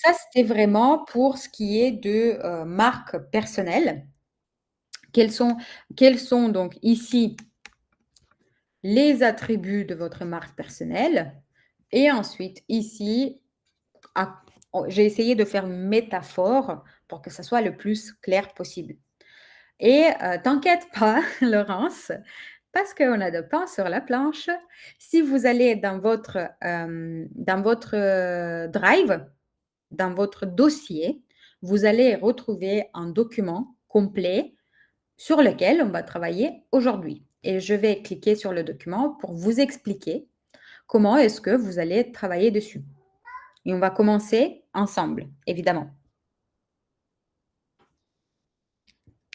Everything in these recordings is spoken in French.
Ça, c'était vraiment pour ce qui est de, marque personnelle. Quels sont quels sont donc ici les attributs de votre marque personnelle et ensuite ici, à j'ai essayé de faire une métaphore pour que ça soit le plus clair possible et t'inquiète pas Laurence, parce qu'on a de pain sur la planche. Si vous allez dans votre, drive, dans votre dossier, vous allez retrouver un document complet sur lequel on va travailler aujourd'hui et je vais cliquer sur le document pour vous expliquer comment est-ce que vous allez travailler dessus et on va commencer ensemble, évidemment.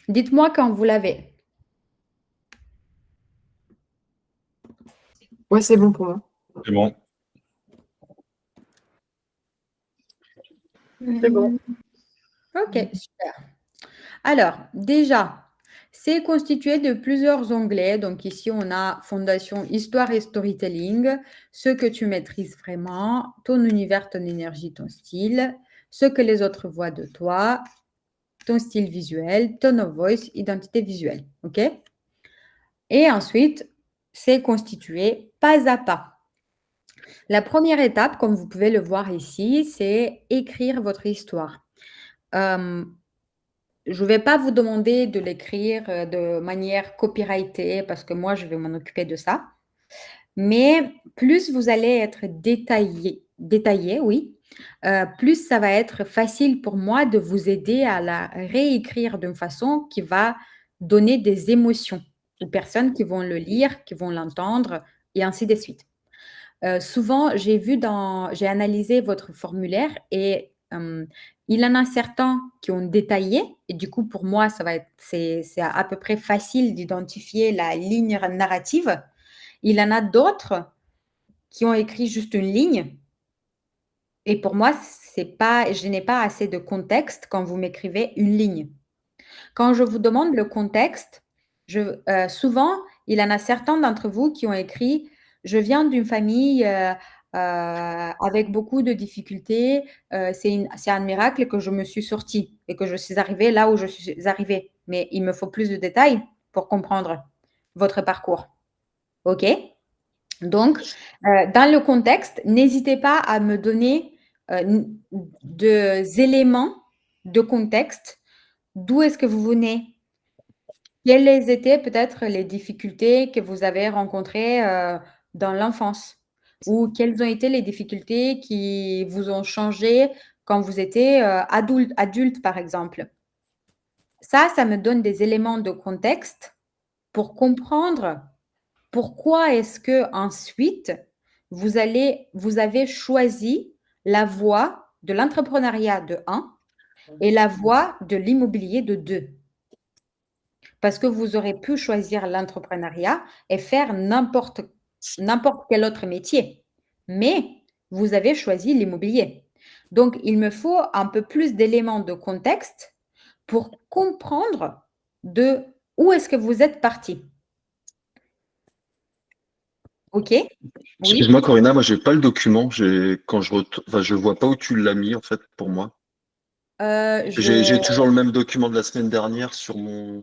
Dites-moi quand vous l'avez. Ouais, c'est bon pour moi. C'est bon. C'est bon. OK, super. Alors, déjà, c'est constitué de plusieurs onglets. Donc ici, on a Fondation Histoire et Storytelling, ce que tu maîtrises vraiment, ton univers, ton énergie, ton style, ce que les autres voient de toi, ton style visuel, tone of voice, identité visuelle. OK? Et ensuite, c'est constitué pas à pas. La première étape, comme vous pouvez le voir ici, c'est écrire votre histoire. Je ne vais pas vous demander de l'écrire de manière copyrightée parce que moi, je vais m'en occuper de ça. Mais plus vous allez être détaillé, oui, plus ça va être facile pour moi de vous aider à la réécrire d'une façon qui va donner des émotions aux personnes qui vont le lire, qui vont l'entendre et ainsi de suite. Souvent, j'ai analysé votre formulaire et il y en a certains qui ont détaillé et du coup, pour moi, c'est à peu près facile d'identifier la ligne narrative. Il y en a d'autres qui ont écrit juste une ligne et pour moi, je n'ai pas assez de contexte quand vous m'écrivez une ligne. Quand je vous demande le contexte, souvent, il y en a certains d'entre vous qui ont écrit: «Je viens d'une famille, avec beaucoup de difficultés, c'est un miracle que je me suis sortie et que je suis arrivée là où je suis arrivée. Mais il me faut plus de détails pour comprendre votre parcours». OK? Donc, dans le contexte, n'hésitez pas à me donner, des éléments de contexte. D'où est-ce que vous venez? Quelles étaient peut-être les difficultés que vous avez rencontrées, dans l'enfance? Ou quelles ont été les difficultés qui vous ont changé quand vous étiez, adulte, par exemple? Ça me donne des éléments de contexte pour comprendre pourquoi est-ce qu'ensuite vous avez choisi la voie de l'entrepreneuriat de 1 et la voie de l'immobilier de 2. Parce que vous aurez pu choisir l'entrepreneuriat et faire n'importe quel autre métier, mais vous avez choisi l'immobilier. Donc, il me faut un peu plus d'éléments de contexte pour comprendre de où est-ce que vous êtes parti. OK? Oui? Excuse-moi, Corinna, moi, j'ai pas le document. Je vois pas où tu l'as mis, en fait, pour moi. J'ai toujours le même document de la semaine dernière sur mon.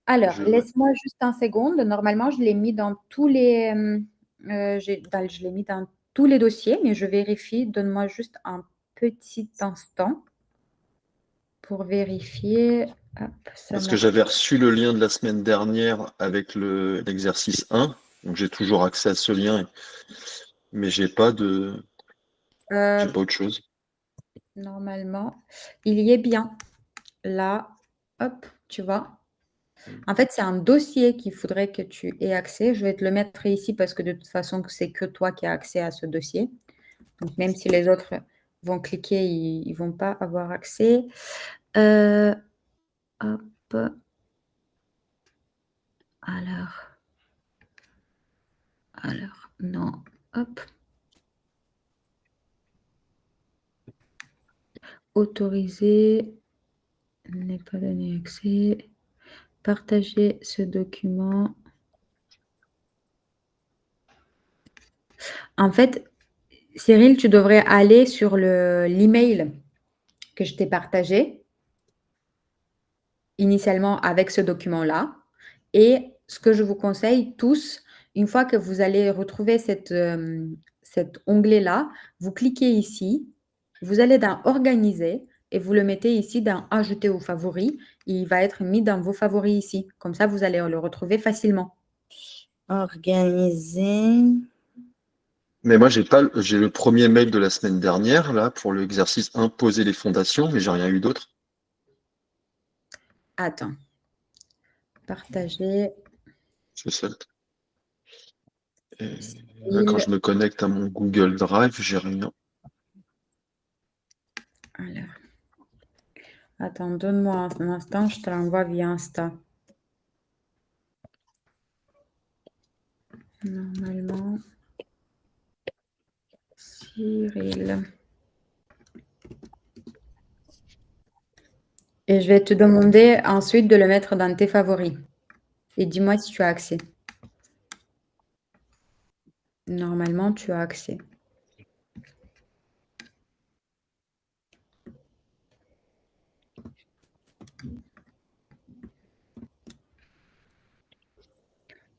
Alors, Ouais. laisse-moi juste un seconde. Normalement, je l'ai mis dans tous les, je l'ai mis dans tous les dossiers, mais je vérifie. Donne-moi juste un petit instant pour vérifier. Hop, ça Parce que marche. j'avais reçu le lien de la semaine dernière avec l'exercice 1. Donc, j'ai toujours accès à ce lien, mais j'ai pas autre chose. Normalement, il y est bien. Là, hop, tu vois. En fait, c'est un dossier qu'il faudrait que tu aies accès. Je vais te le mettre ici parce que de toute façon, c'est que toi qui as accès à ce dossier. Donc, même si les autres vont cliquer, ils ne vont pas avoir accès. Hop. Alors, non. Hop. Autoriser. N'est pas donné accès. Partager ce document. En fait, Cyril, tu devrais aller sur l'email que je t'ai partagé initialement avec ce document-là. Et ce que je vous conseille tous, une fois que vous allez retrouver cet onglet-là, vous cliquez ici, vous allez dans Organiser et vous le mettez ici dans Ajouter aux favoris. Il va être mis dans vos favoris ici. Comme ça, vous allez le retrouver facilement. Organiser. Mais moi, j'ai le premier mail de la semaine dernière, là, pour l'exercice imposer les fondations, mais j'ai rien eu d'autre. Attends. Partager. C'est ça. Et là, quand je me connecte à mon Google Drive, j'ai rien. Alors. Attends, donne-moi un instant, je te l'envoie via Insta. Normalement, Cyril. Et je vais te demander ensuite de le mettre dans tes favoris. Et dis-moi si tu as accès. Normalement, tu as accès.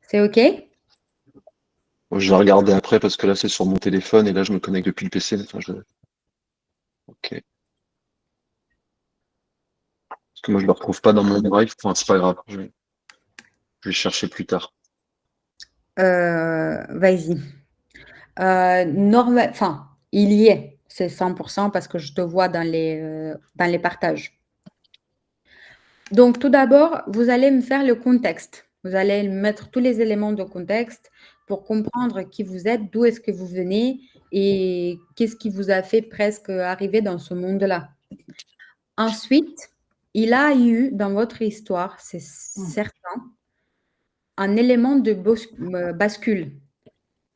C'est OK? Je vais regarder après parce que là, c'est sur mon téléphone et là, je me connecte depuis le PC. Enfin, OK. Parce que moi, je ne le retrouve pas dans mon Drive. Enfin, c'est pas grave. Je vais chercher plus tard. Vas-y. Enfin, il y est. C'est 100% parce que je te vois dans les partages. Donc, tout d'abord, vous allez me faire le contexte. Vous allez mettre tous les éléments de contexte pour comprendre qui vous êtes, d'où est-ce que vous venez et qu'est-ce qui vous a fait presque arriver dans ce monde-là. Ensuite, il a eu dans votre histoire, c'est certain, un élément de bascule.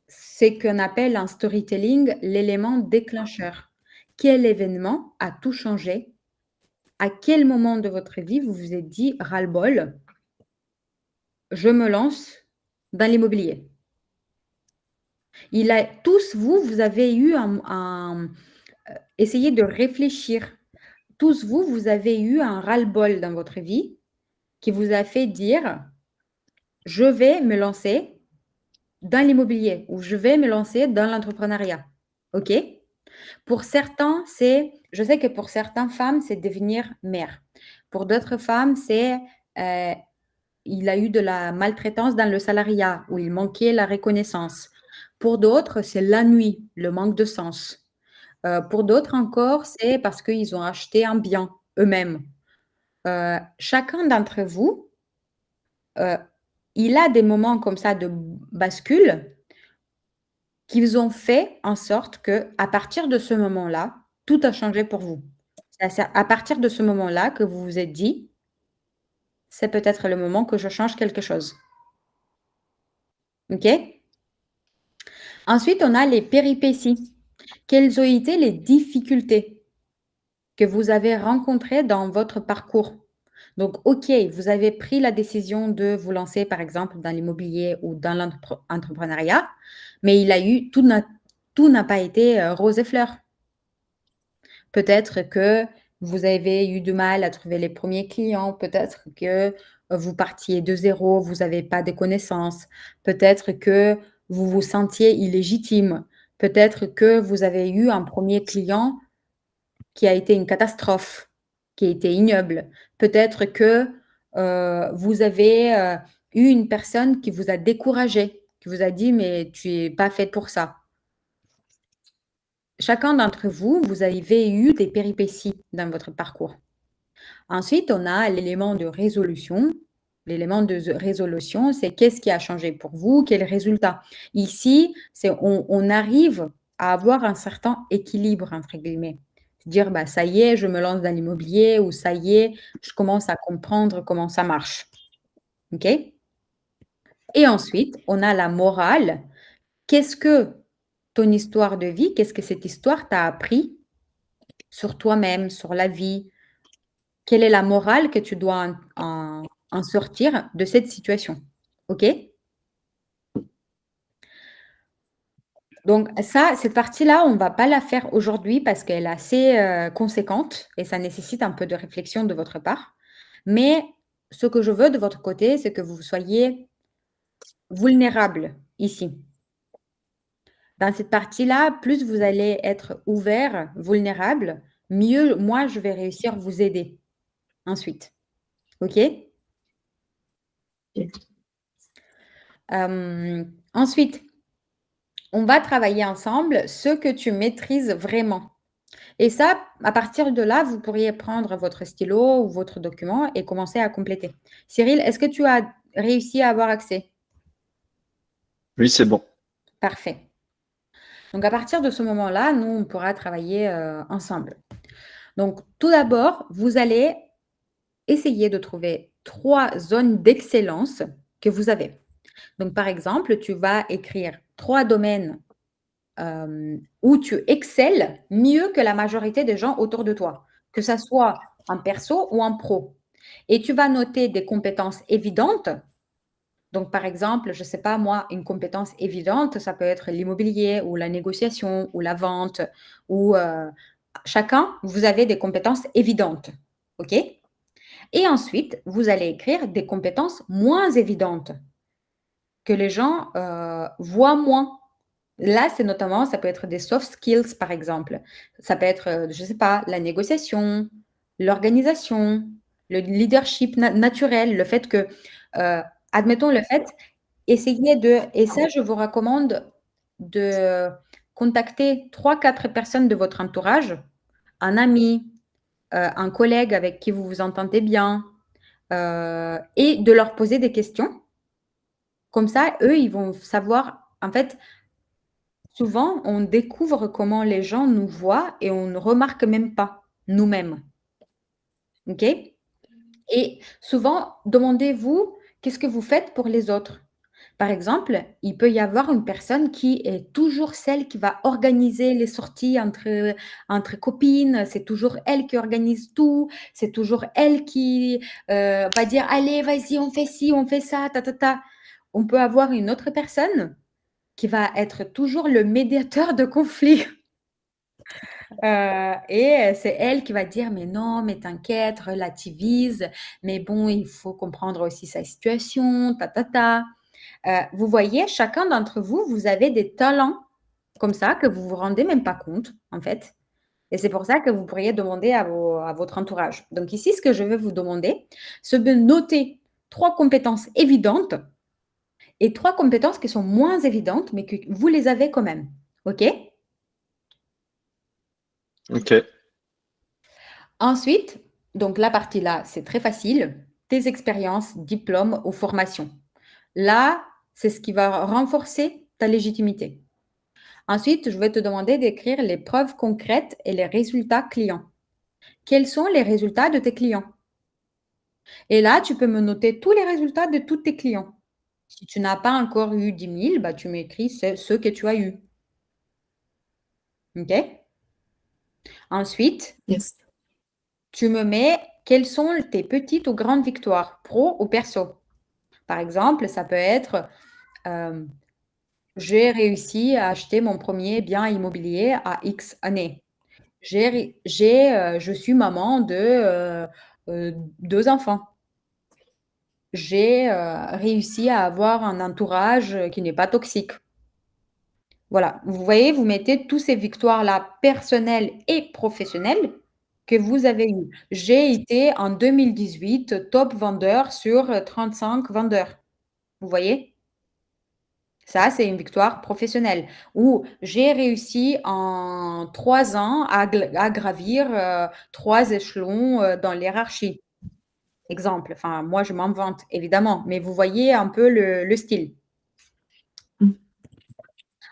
C'est qu'on appelle en storytelling l'élément déclencheur. Quel événement a tout changé? À quel moment de votre vie vous vous êtes dit ras-le-bol, je me lance dans l'immobilier? Tous vous avez eu essayé de réfléchir. Tous vous avez eu un ras-le-bol dans votre vie qui vous a fait dire je vais me lancer dans l'immobilier ou je vais me lancer dans l'entrepreneuriat. OK? Pour certains, je sais que pour certaines femmes, c'est devenir mère. Pour d'autres femmes, il a eu de la maltraitance dans le salariat où il manquait la reconnaissance. Pour d'autres, c'est la nuit, le manque de sens. Pour d'autres encore, c'est parce qu'ils ont acheté un bien eux-mêmes. Chacun d'entre vous, il a des moments comme ça de bascule qu'ils ont fait en sorte que, à partir de ce moment-là, tout a changé pour vous. C'est à partir de ce moment-là que vous vous êtes dit, c'est peut-être le moment que je change quelque chose. OK? Ensuite, on a les péripéties. Quelles ont été les difficultés que vous avez rencontrées dans votre parcours? Donc, OK, vous avez pris la décision de vous lancer, par exemple, dans l'immobilier ou dans l'entrepreneuriat, mais tout n'a pas été rose et fleurs. Peut-être que vous avez eu du mal à trouver les premiers clients, peut-être que vous partiez de zéro, vous n'avez pas de connaissances, peut-être que vous vous sentiez illégitime, peut-être que vous avez eu un premier client qui a été une catastrophe, qui a été ignoble, peut-être que vous avez eu une personne qui vous a découragé, qui vous a dit mais tu n'es pas faite pour ça. Chacun d'entre vous, vous avez eu des péripéties dans votre parcours. Ensuite, on a l'élément de résolution. L'élément de résolution, c'est qu'est-ce qui a changé pour vous, quel résultat. Ici, on arrive à avoir un certain équilibre, entre guillemets. Dire, bah, ça y est, je me lance dans l'immobilier ou ça y est, je commence à comprendre comment ça marche. OK? Et ensuite, on a la morale. Qu'est-ce que ton histoire de vie, qu'est-ce que cette histoire t'a appris sur toi-même, sur la vie? Quelle est la morale que tu dois en sortir de cette situation? OK? Donc ça, cette partie-là, on va pas la faire aujourd'hui parce qu'elle est assez, conséquente et ça nécessite un peu de réflexion de votre part. Mais ce que je veux de votre côté, c'est que vous soyez vulnérable ici. Dans cette partie-là, plus vous allez être ouvert, vulnérable, mieux moi je vais réussir à vous aider ensuite. OK? OK. Ensuite, on va travailler ensemble ce que tu maîtrises vraiment. Et ça, à partir de là, vous pourriez prendre votre stylo ou votre document et commencer à compléter. Cyril, est-ce que tu as réussi à avoir accès? Oui, c'est bon. Parfait. Donc à partir de ce moment-là, nous, on pourra travailler, ensemble. Donc tout d'abord, vous allez essayer de trouver 3 zones d'excellence que vous avez. Donc par exemple, tu vas écrire 3 domaines, où tu excelles mieux que la majorité des gens autour de toi, que ça soit en perso ou en pro. Et tu vas noter des compétences évidentes. Donc par exemple, je ne sais pas moi, une compétence évidente, ça peut être l'immobilier ou la négociation ou la vente ou, chacun, vous avez des compétences évidentes. OK? Et ensuite, vous allez écrire des compétences moins évidentes que les gens, voient moins. Là, c'est notamment ça peut être des soft skills, par exemple. Ça peut être, je ne sais pas, la négociation, l'organisation, le leadership naturel, le fait que, admettons le fait, essayez de et ça, je vous recommande de contacter 3-4 personnes de votre entourage, un ami, un collègue avec qui vous vous entendez bien, et de leur poser des questions. Comme ça, eux, ils vont savoir en fait, souvent, on découvre comment les gens nous voient et on ne remarque même pas nous-mêmes. OK? Et souvent, demandez-vous, qu'est-ce que vous faites pour les autres? Par exemple, il peut y avoir une personne qui est toujours celle qui va organiser les sorties entre copines, c'est toujours elle qui organise tout, c'est toujours elle qui, va dire: «Allez, vas-y, on fait ci, on fait ça, ta ta ta». On peut avoir une autre personne qui va être toujours le médiateur de conflits. Et c'est elle qui va dire: «Mais non, mais t'inquiète, relativise, mais bon, il faut comprendre aussi sa situation, ta ta ta». Vous voyez, chacun d'entre vous, vous avez des talents comme ça que vous vous rendez même pas compte, en fait. Et c'est pour ça que vous pourriez demander à votre entourage. Donc ici, ce que je vais vous demander, c'est de noter 3 compétences évidentes et 3 compétences qui sont moins évidentes, mais que vous les avez quand même. OK? OK. Ensuite, donc la partie là, c'est très facile, tes expériences, diplômes ou formations. Là, c'est ce qui va renforcer ta légitimité. Ensuite, je vais te demander d'écrire les preuves concrètes et les résultats clients. Quels sont les résultats de tes clients? Et là, tu peux me noter tous les résultats de tous tes clients. Si tu n'as pas encore eu 10 000, bah, tu m'écris ceux que tu as eus. OK? Ensuite, Yes. tu me mets quelles sont tes petites ou grandes victoires, pro ou perso. Par exemple, ça peut être, hem, j'ai réussi à acheter mon premier bien immobilier à X années. Je suis maman de, 2 enfants. J'ai, réussi à avoir un entourage, qui n'est pas toxique. Voilà, vous voyez, vous mettez tous ces victoires-là personnelles et professionnelles que vous avez eues. J'ai été en 2018 top vendeur sur, 35 vendeurs. Vous voyez? Ça, c'est une victoire professionnelle. Ou j'ai réussi en 3 ans à gravir, 3 échelons, dans l'hiérarchie. Exemple, enfin, moi, je m'en vante évidemment, mais vous voyez un peu le style. Mmh.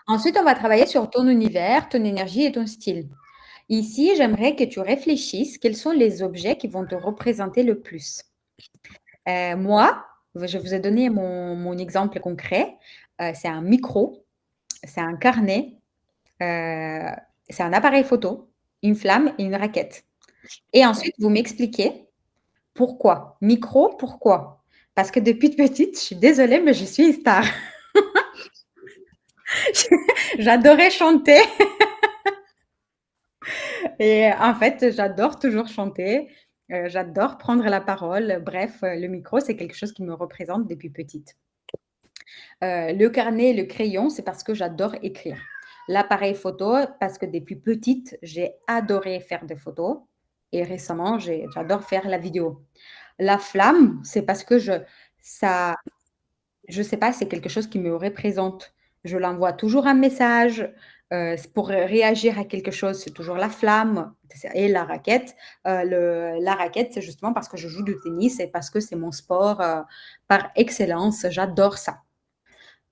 Ensuite, on va travailler sur ton univers, ton énergie et ton style. Ici, j'aimerais que tu réfléchisses quels sont les objets qui vont te représenter le plus. Moi, je vous ai donné mon exemple concret, c'est un micro, c'est un carnet, heu, c'est un appareil photo, une flamme et une raquette. Et ensuite, vous m'expliquez pourquoi. Micro, pourquoi? Parce que depuis petite, je suis désolée, mais je suis une star. J'adorais chanter et en fait, j'adore toujours chanter, j'adore prendre la parole. Bref, le micro, c'est quelque chose qui me représente depuis petite. Le carnet, le crayon, c'est parce que j'adore écrire. L'appareil photo, parce que depuis petite, j'ai adoré faire des photos et récemment, j'adore faire la vidéo. La flamme, c'est parce que ça je sais pas, c'est quelque chose qui me représente. Je l'envoie toujours un message, c'est pour réagir à quelque chose, c'est toujours la flamme et la raquette. La raquette, c'est justement parce que je joue du tennis et parce que c'est mon sport, par excellence. J'adore ça.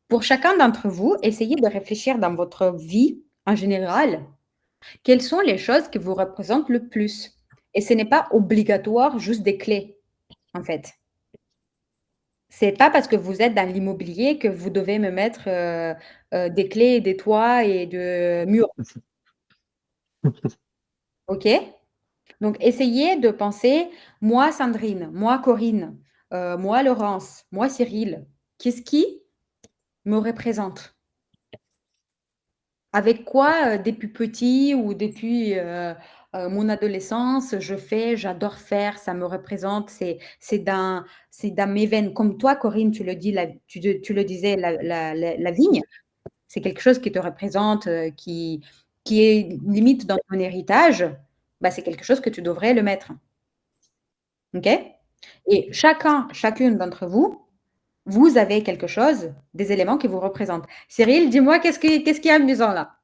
Pour chacun d'entre vous, essayez de réfléchir dans votre vie en général, quelles sont les choses qui vous représentent le plus? Et ce n'est pas obligatoire juste des clés, en fait. C'est pas parce que vous êtes dans l'immobilier que vous devez me mettre, des clés, des toits et de murs, OK? Donc essayez de penser: «Moi Sandrine, moi Corinne, moi Laurence, moi Cyril, qu'est-ce qui me représente?» Avec quoi, depuis petit ou depuis, mon adolescence, j'adore faire, ça me représente, c'est dans mes veines. Comme toi, Corinne, tu le disais, la vigne, c'est quelque chose qui te représente, qui est limite dans ton héritage, bah, c'est quelque chose que tu devrais le mettre. OK? Et chacune d'entre vous, vous avez quelque chose, des éléments qui vous représentent. Cyril, dis-moi qu'est-ce qui est amusant là?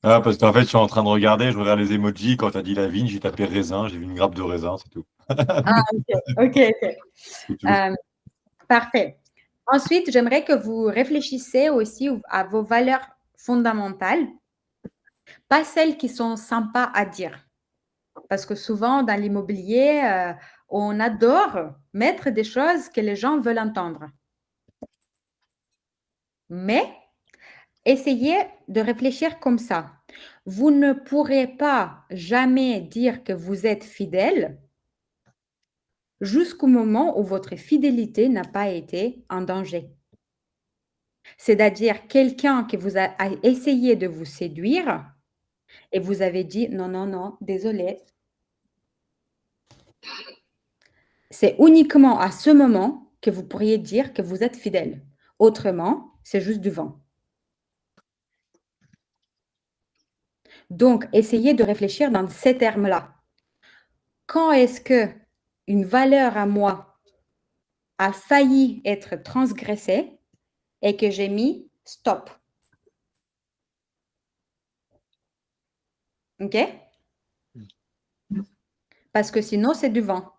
Ah, parce qu'en fait, je suis en train de regarder, je regarde les emojis. Quand tu as dit la vigne, j'ai tapé raisin, j'ai vu une grappe de raisin, c'est tout. Ah OK, OK, OK. C'est tout. Hem, parfait. Ensuite, j'aimerais que vous réfléchissiez aussi à vos valeurs fondamentales, pas celles qui sont sympas à dire. Parce que souvent dans l'immobilier, on adore mettre des choses que les gens veulent entendre. Mais essayez de réfléchir comme ça. Vous ne pourrez pas jamais dire que vous êtes fidèle jusqu'au moment où votre fidélité n'a pas été en danger. C'est-à-dire quelqu'un qui a essayé de vous séduire et vous avez dit: «Non, non, non, désolé». C'est uniquement à ce moment que vous pourriez dire que vous êtes fidèle. Autrement, c'est juste du vent. Donc, essayez de réfléchir dans ces termes-là. Quand est-ce que une valeur à moi a failli être transgressée et que j'ai mis stop? OK? Parce que sinon, c'est du vent.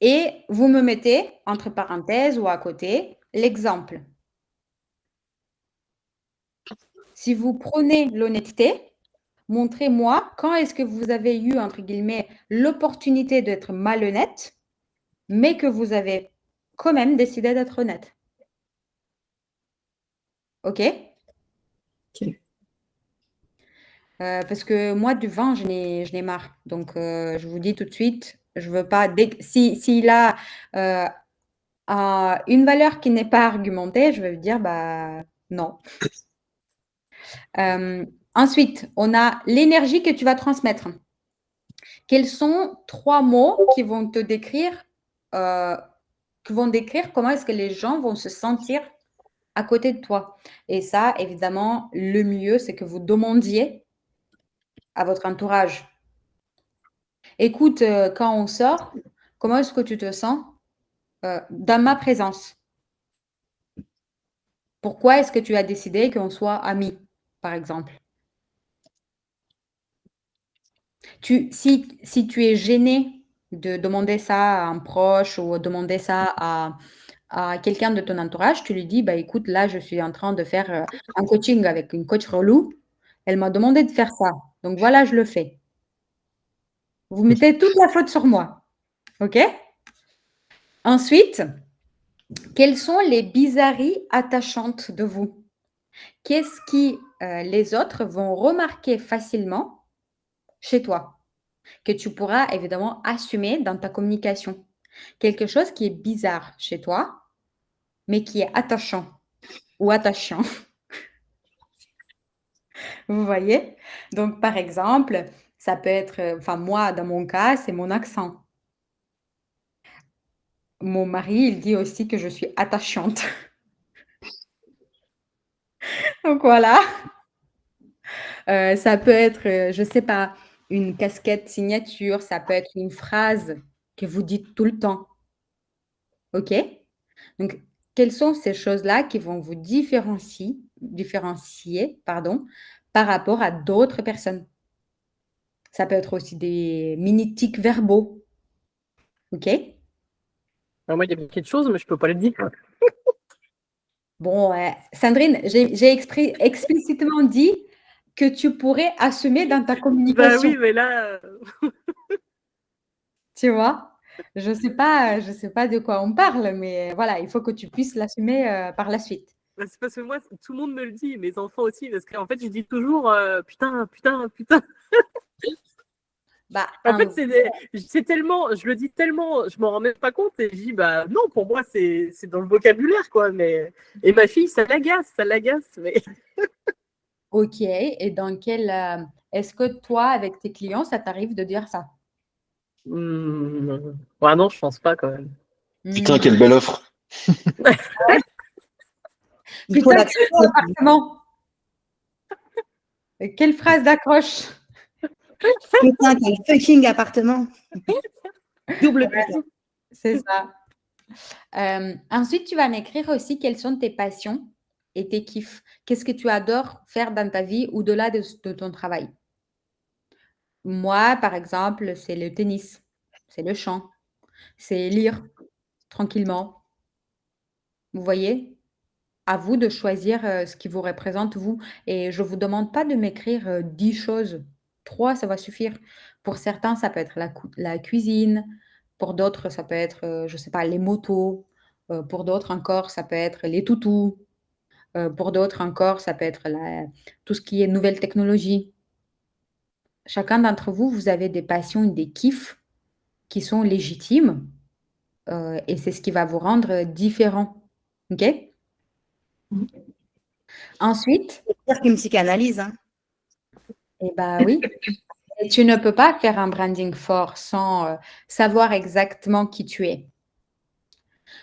Et vous me mettez entre parenthèses ou à côté l'exemple. Si vous prenez l'honnêteté, montrez-moi quand est-ce que vous avez eu, entre guillemets, «l'opportunité» d'être malhonnête, mais que vous avez quand même décidé d'être honnête. OK? OK. Parce que moi du vent, je n'ai marre. Donc je vous dis tout de suite, je veux pas s'il a, une valeur qui n'est pas argumentée, je vais dire: «Bah, non». Ensuite, on a l'énergie que tu vas transmettre. Quels sont 3 mots qui vont te décrire, heu, qui vont décrire comment est-ce que les gens vont se sentir à côté de toi? Et ça, évidemment, le mieux, c'est que vous demandiez à votre entourage: «Écoute, quand on sort, comment est-ce que tu te sens, dans ma présence? Pourquoi est-ce que tu as décidé qu'on soit amis?» par exemple. Si tu es gêné de demander ça à un proche ou demander ça à quelqu'un de ton entourage, tu lui dis: «Bah, écoute, là, je suis en train de faire, un coaching avec une coach relou. Elle m'a demandé de faire ça, donc voilà, je le fais». Vous mettez toute la faute sur moi, OK? Ensuite, quelles sont les bizarreries attachantes de vous? Qu'est-ce qui, les autres vont remarquer facilement chez toi? Que tu pourras évidemment assumer dans ta communication. Quelque chose qui est bizarre chez toi, mais qui est attachant ou attachant. Vous voyez? Donc par exemple, ça peut être, enfin moi, dans mon cas, c'est mon accent. Mon mari, il dit aussi que je suis attachante. Donc voilà, ça peut être, je sais pas, une casquette signature, ça peut être une phrase que vous dites tout le temps, OK? Donc quelles sont ces choses-là qui vont vous différencier, pardon, par rapport à d'autres personnes? Ça peut être aussi des mini tics verbaux, OK? Alors moi, il y a quelque chose, mais je peux pas le dire. Bon, Sandrine, j'ai explicitement dit que tu pourrais assumer dans ta Bah communication, oui, mais là, tu vois? Je sais pas de quoi on parle, mais voilà, il faut que tu puisses l'assumer, par la suite. bah, c'est parce que moi, tout le monde me le dit, mes enfants aussi, parce qu'en fait, je dis toujours putain, putain, putain. Bah, En fait, c'est tellement, je le dis tellement, je m'en rends même pas compte et je dis bah non, pour moi, c'est dans le vocabulaire, quoi. Mais et ma fille, ça l'agace, mais OK, et dans quel, est-ce que toi, avec tes clients, ça t'arrive de dire ça? ouais, non, je pense pas quand même. Putain, Mmh. quelle belle offre. Il faut Putain, quel beau l'accepter. appartement! Quelle phrase d'accroche! Putain, quel fucking appartement. Double putain. C'est ça. Ensuite, tu vas m'écrire aussi quelles sont tes passions et tes kiffs. Qu'est-ce que tu adores faire dans ta vie au-delà de ton travail? Moi, par exemple, c'est le tennis, c'est le chant, c'est lire tranquillement. Vous voyez? À vous de choisir, ce qui vous représente vous, et je vous demande pas de m'écrire, 10 choses. 3, ça va suffire. Pour certains, ça peut être la cuisine, pour d'autres, ça peut être, je sais pas, les motos, pour d'autres encore, ça peut être les toutous, pour d'autres encore, ça peut être tout ce qui est nouvelles technologies. Chacun d'entre vous, vous avez des passions et des kiffs qui sont légitimes, et c'est ce qui va vous rendre, différent. OK? Ensuite, C'est pire qu'une psychanalyse. Hein. eh bah, oui. Et tu ne peux pas faire un branding fort sans, savoir exactement qui tu es.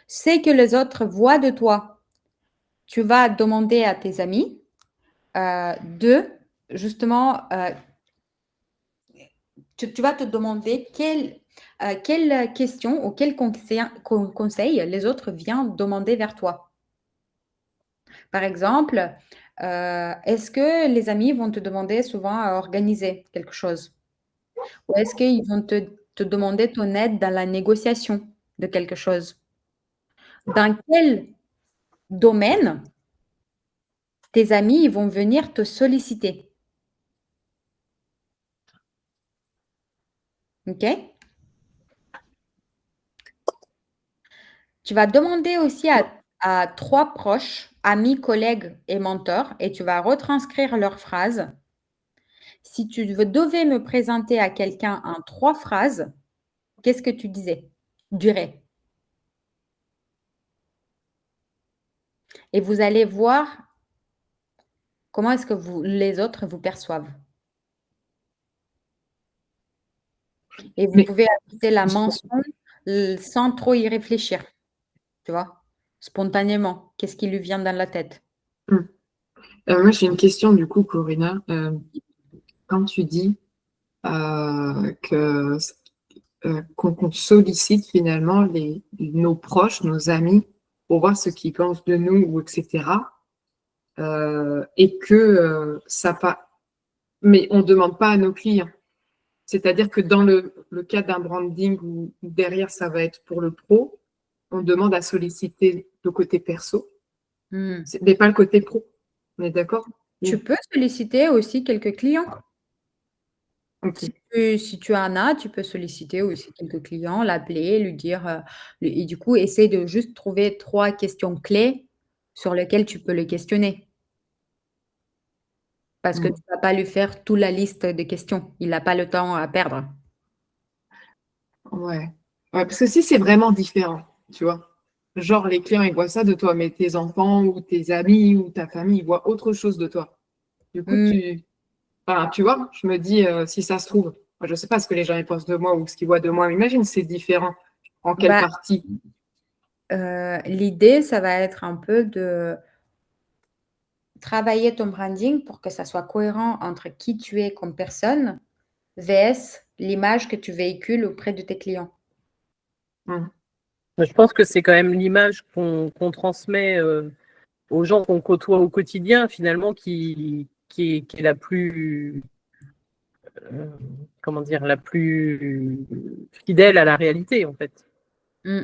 Ce que les autres voient de toi, tu vas demander à tes amis, de justement, tu vas te demander quelle question ou quel conseil les autres viennent demander vers toi. Par exemple, est-ce que les amis vont te demander souvent à organiser quelque chose? Ou est-ce qu'ils vont te demander ton aide dans la négociation de quelque chose? Dans quel domaine tes amis, ils vont venir te solliciter? OK? Tu vas demander aussi à 3 proches, amis, collègues et mentors, et tu vas retranscrire leurs phrases. Si tu devais me présenter à quelqu'un en 3 phrases, qu'est-ce que tu dirais? Et vous allez voir comment est-ce que les autres vous perçoivent. Et vous pouvez ajouter la mention, sans trop y réfléchir, tu vois? Spontanément, qu'est-ce qui lui vient dans la tête? Moi, j'ai une question du coup, Corinna. Quand tu dis qu'on sollicite finalement nos proches, nos amis, pour voir ce qu'ils pensent de nous, ou etc. Et que ça pas. Mais on ne demande pas à nos clients. C'est-à-dire que dans le cas d'un branding où derrière ça va être pour le pro, on demande à solliciter le côté perso, mais pas le côté pro. On est d'accord? Tu peux solliciter aussi quelques clients. Ok. Si tu en as, tu peux solliciter aussi quelques clients, l'appeler, lui dire, et du coup, essaie de juste trouver 3 questions clés sur lesquelles tu peux le questionner. Parce que tu vas pas lui faire toute la liste de questions. Il a pas le temps à perdre. Ouais. Ouais, parce que si c'est vraiment différent, tu vois. Genre, les clients, ils voient ça de toi, mais tes enfants ou tes amis ou ta famille, ils voient autre chose de toi. Du coup, Enfin, tu vois, je me dis, si ça se trouve, moi, je ne sais pas ce que les gens ils pensent de moi ou ce qu'ils voient de moi, mais imagine, c'est différent. En quelle Bah, partie? l'idée, ça va être un peu de travailler ton branding pour que ça soit cohérent entre qui tu es comme personne vs l'image que tu véhicules auprès de tes clients. Je pense que c'est quand même l'image qu'on transmet aux gens qu'on côtoie au quotidien, finalement, qui est la plus, comment dire, la plus fidèle à la réalité, en fait. Mm.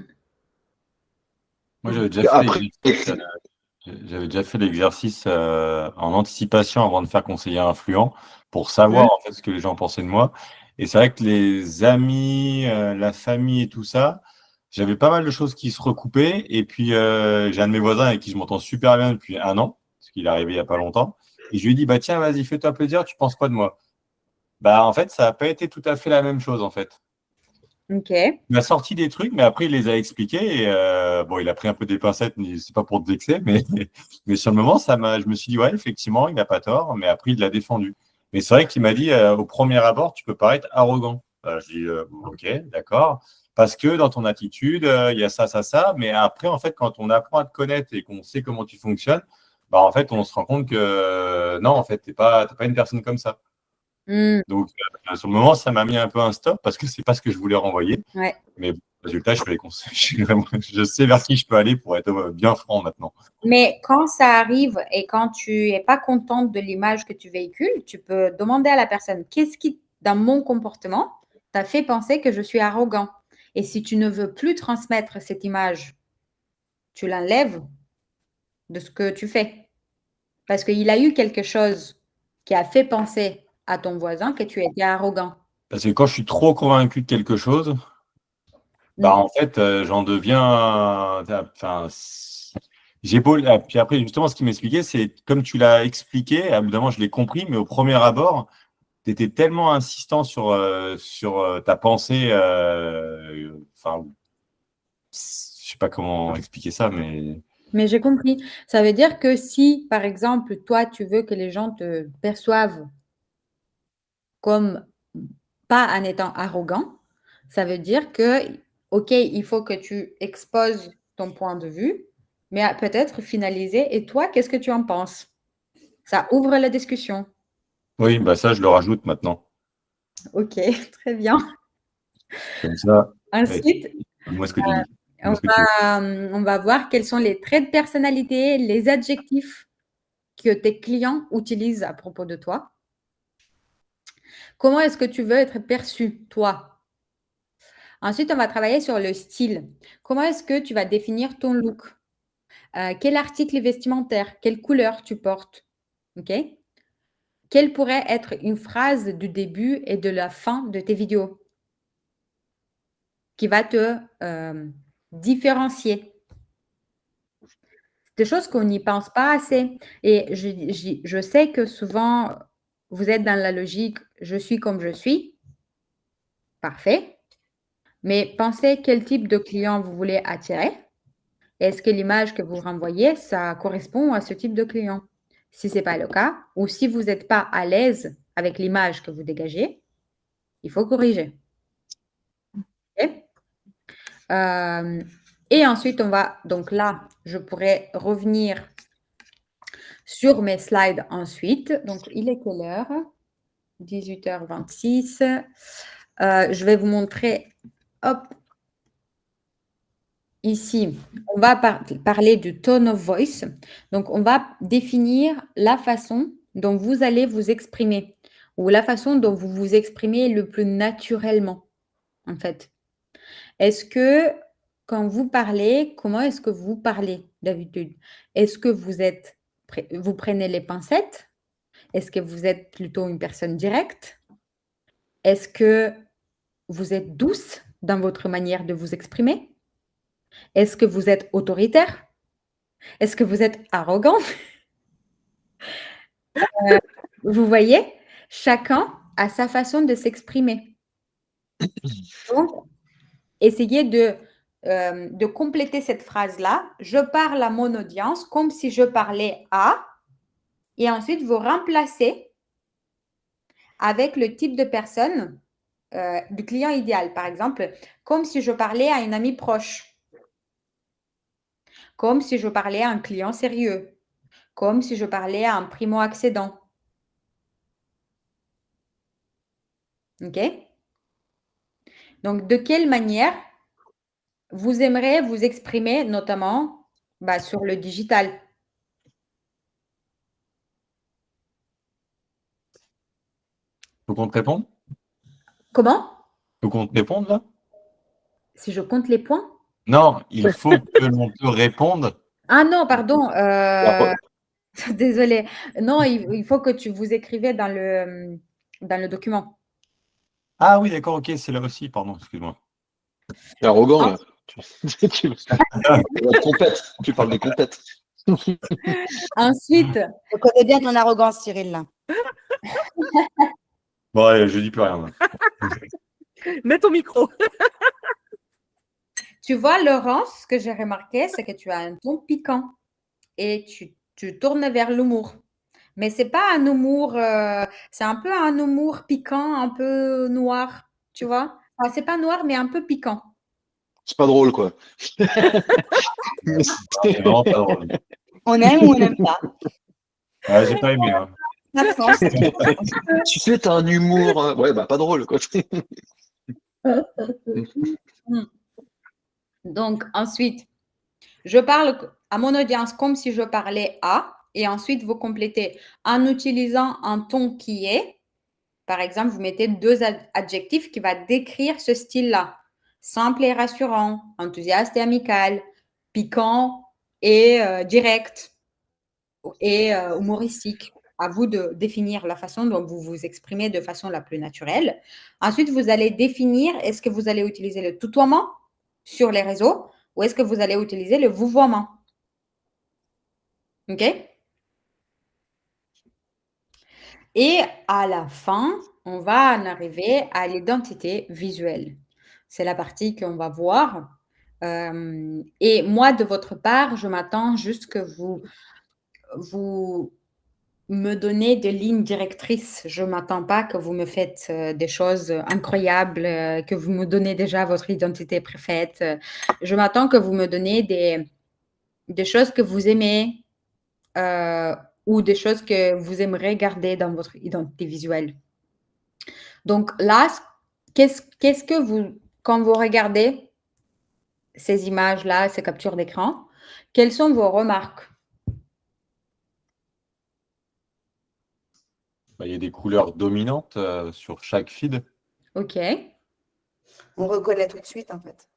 Moi, j'avais déjà fait Après, l'exercice, en anticipation avant de faire conseiller influent pour savoir en fait ce que les gens pensaient de moi. Et c'est vrai que les amis, la famille et tout ça, j'avais pas mal de choses qui se recoupaient. Et puis, j'ai un de mes voisins avec qui je m'entends super bien depuis 1 an, parce qu'il est arrivé il y a pas longtemps. Et je lui ai dit, bah tiens, vas-y, fais-toi plaisir, tu penses quoi de moi? Bah en fait, ça n'a pas été tout à fait la même chose en fait. Ok. Il m'a sorti des trucs, mais après, il les a expliqués. Et bon, il a pris un peu des pincettes, mais c'est pas pour te vexer. Mais sur le moment, je me suis dit, ouais, effectivement, il n'a pas tort. Mais après, il l'a défendu. Mais c'est vrai qu'il m'a dit, au premier abord, tu peux paraître arrogant. Je dis, ok, d'accord. Parce que dans ton attitude, il y a ça, ça, ça. Mais après, en fait, quand on apprend à te connaître et qu'on sait comment tu fonctionnes, bah, en fait, on se rend compte que non, en fait, t'es pas une personne comme ça. Mm. Donc, sur le moment, ça m'a mis un peu un stop parce que c'est pas ce que je voulais renvoyer. Ouais. Mais bon, résultat, je sais vers qui je peux aller pour être bien franc maintenant. Mais quand ça arrive et quand tu n'es pas contente de l'image que tu véhicules, tu peux demander à la personne, qu'est-ce qui, dans mon comportement, t'a fait penser que je suis arrogant? Et si tu ne veux plus transmettre cette image, tu l'enlèves de ce que tu fais. Parce qu'il a eu quelque chose qui a fait penser à ton voisin que tu étais arrogant. Parce que quand je suis trop convaincu de quelque chose, bah en fait, j'en deviens. Enfin, j'ai beau. Puis après, justement, ce qu'il m'expliquait, c'est comme tu l'as expliqué, à bout d'un moment, je l'ai compris, mais au premier abord, tu étais tellement insistant sur ta pensée. Enfin, je sais pas comment expliquer ça, mais. Mais j'ai compris. Ça veut dire que si, par exemple, toi, tu veux que les gens te perçoivent comme pas en étant arrogant, ça veut dire que, OK, il faut que tu exposes ton point de vue, mais peut-être finaliser. Et toi, qu'est-ce que tu en penses? Ça ouvre la discussion. Oui, bah ça, je le rajoute maintenant. OK, très bien. Comme ça. Ouais, Ensuite, dis-moi ce que tu dis. on Dis-moi ce que tu veux. on va voir quels sont les traits de personnalité, les adjectifs que tes clients utilisent à propos de toi. Comment est-ce que tu veux être perçu, toi? Ensuite, on va travailler sur le style. Comment est-ce que tu vas définir ton look? Quel article vestimentaire? Quelle couleur tu portes? OK? Quelle pourrait être une phrase du début et de la fin de tes vidéos qui va te différencier? Des choses qu'on n'y pense pas assez. Et je sais que souvent, vous êtes dans la logique, je suis comme je suis. Parfait. Mais pensez quel type de client vous voulez attirer. Est-ce que l'image que vous renvoyez, ça correspond à ce type de client? Si ce n'est pas le cas, ou si vous n'êtes pas à l'aise avec l'image que vous dégagez, il faut corriger. OK? Et ensuite, on va, donc là, je pourrais revenir sur mes slides ensuite. Donc, il est quelle heure? 18h26. Je vais vous montrer, hop, ici, on va parler du tone of voice. Donc, on va définir la façon dont vous allez vous exprimer ou la façon dont vous vous exprimez le plus naturellement, en fait. Est-ce que quand vous parlez, comment est-ce que vous parlez d'habitude? Est-ce que vous prenez les pincettes? Est-ce que vous êtes plutôt une personne directe? Est-ce que vous êtes douce dans votre manière de vous exprimer? Est-ce que vous êtes autoritaire? Est-ce que vous êtes arrogant? Vous voyez? Chacun a sa façon de s'exprimer. Donc, essayez de compléter cette phrase-là. Je parle à mon audience comme si je parlais à, et ensuite vous remplacez avec le type de personne du client idéal. Par exemple, comme si je parlais à une amie proche, comme si je parlais à un client sérieux, comme si je parlais à un primo-accédant. OK? Donc, de quelle manière vous aimeriez vous exprimer, notamment sur le digital? Faut qu'on te réponde? Comment? Faut qu'on te réponde là? Si je compte les points? Non, il faut que l'on te réponde. Ah non, pardon. Alors, Désolée. Non, il faut que vous écrivez dans le document. Ah oui, d'accord, ok, c'est là aussi, pardon, excuse-moi. t'es arrogant, Ah. là. La compète. Tu parles des compètes. Ensuite, Je connais bien ton arrogance, Cyril. Là. Bon, allez, je dis plus rien. Mets ton micro. tu vois, Laurence, ce que j'ai remarqué, c'est que tu as un ton piquant et tu tournes vers l'humour. Mais c'est pas un humour, c'est un peu un humour piquant, un peu noir, tu vois? Enfin, c'est pas noir, mais un peu piquant. C'est pas drôle, quoi. C'est vraiment pas drôle. On aime ou on n'aime pas. Ah, j'ai pas aimé. Hein. La tranche. Tu sais, t'as un humour. Ouais, bah, pas drôle, quoi. Donc, ensuite, je parle à mon audience comme si je parlais à, et ensuite vous complétez en utilisant un ton qui est. Par exemple, vous mettez 2 adjectifs qui va décrire ce style-là. Simple et rassurant, enthousiaste et amical, piquant et direct et humoristique. À vous de définir la façon dont vous vous exprimez de façon la plus naturelle. Ensuite, vous allez définir, est-ce que vous allez utiliser le tutoiement sur les réseaux ou est-ce que vous allez utiliser le vouvoiement? OK? Et à la fin, on va en arriver à l'identité visuelle. C'est la partie qu'on va voir. Et moi, de votre part, je m'attends juste que vous me donnez des lignes directrices. Je ne m'attends pas que vous me faites des choses incroyables, que vous me donnez déjà votre identité préfaite. Je m'attends que vous me donnez des choses que vous aimez ou des choses que vous aimeriez garder dans votre identité visuelle. Donc là, qu'est-ce que vous, quand vous regardez ces images-là, ces captures d'écran, quelles sont vos remarques? Il y a des couleurs dominantes sur chaque feed. OK. On reconnaît tout de suite, en fait.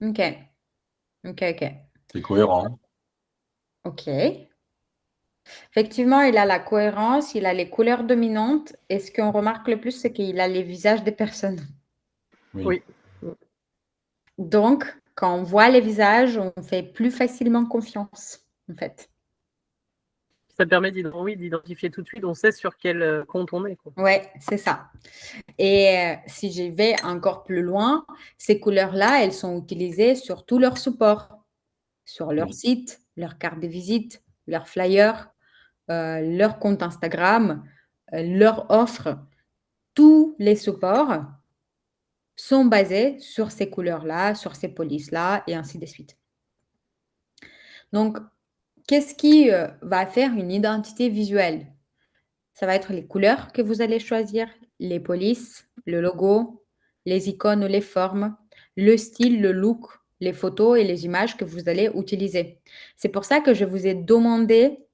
OK. OK, OK. C'est cohérent. OK. Effectivement, il a la cohérence, il a les couleurs dominantes. Et ce qu'on remarque le plus, c'est qu'il a les visages des personnes. Oui. Donc, quand on voit les visages, on fait plus facilement confiance, en fait. Ça permet d'identifier tout de suite, on sait sur quel compte on est. Oui, c'est ça. Et si je vais encore plus loin, ces couleurs-là, elles sont utilisées sur tous leurs supports, sur leur site, leur carte de visite, leur flyer, leur compte Instagram, leur offre. Tous les supports sont basés sur ces couleurs-là, sur ces polices-là, et ainsi de suite. Donc, qu'est-ce qui va faire une identité visuelle? Ça va être les couleurs que vous allez choisir, les polices, le logo, les icônes ou les formes, le style, le look, les photos et les images que vous allez utiliser. C'est pour ça que je vous ai demandé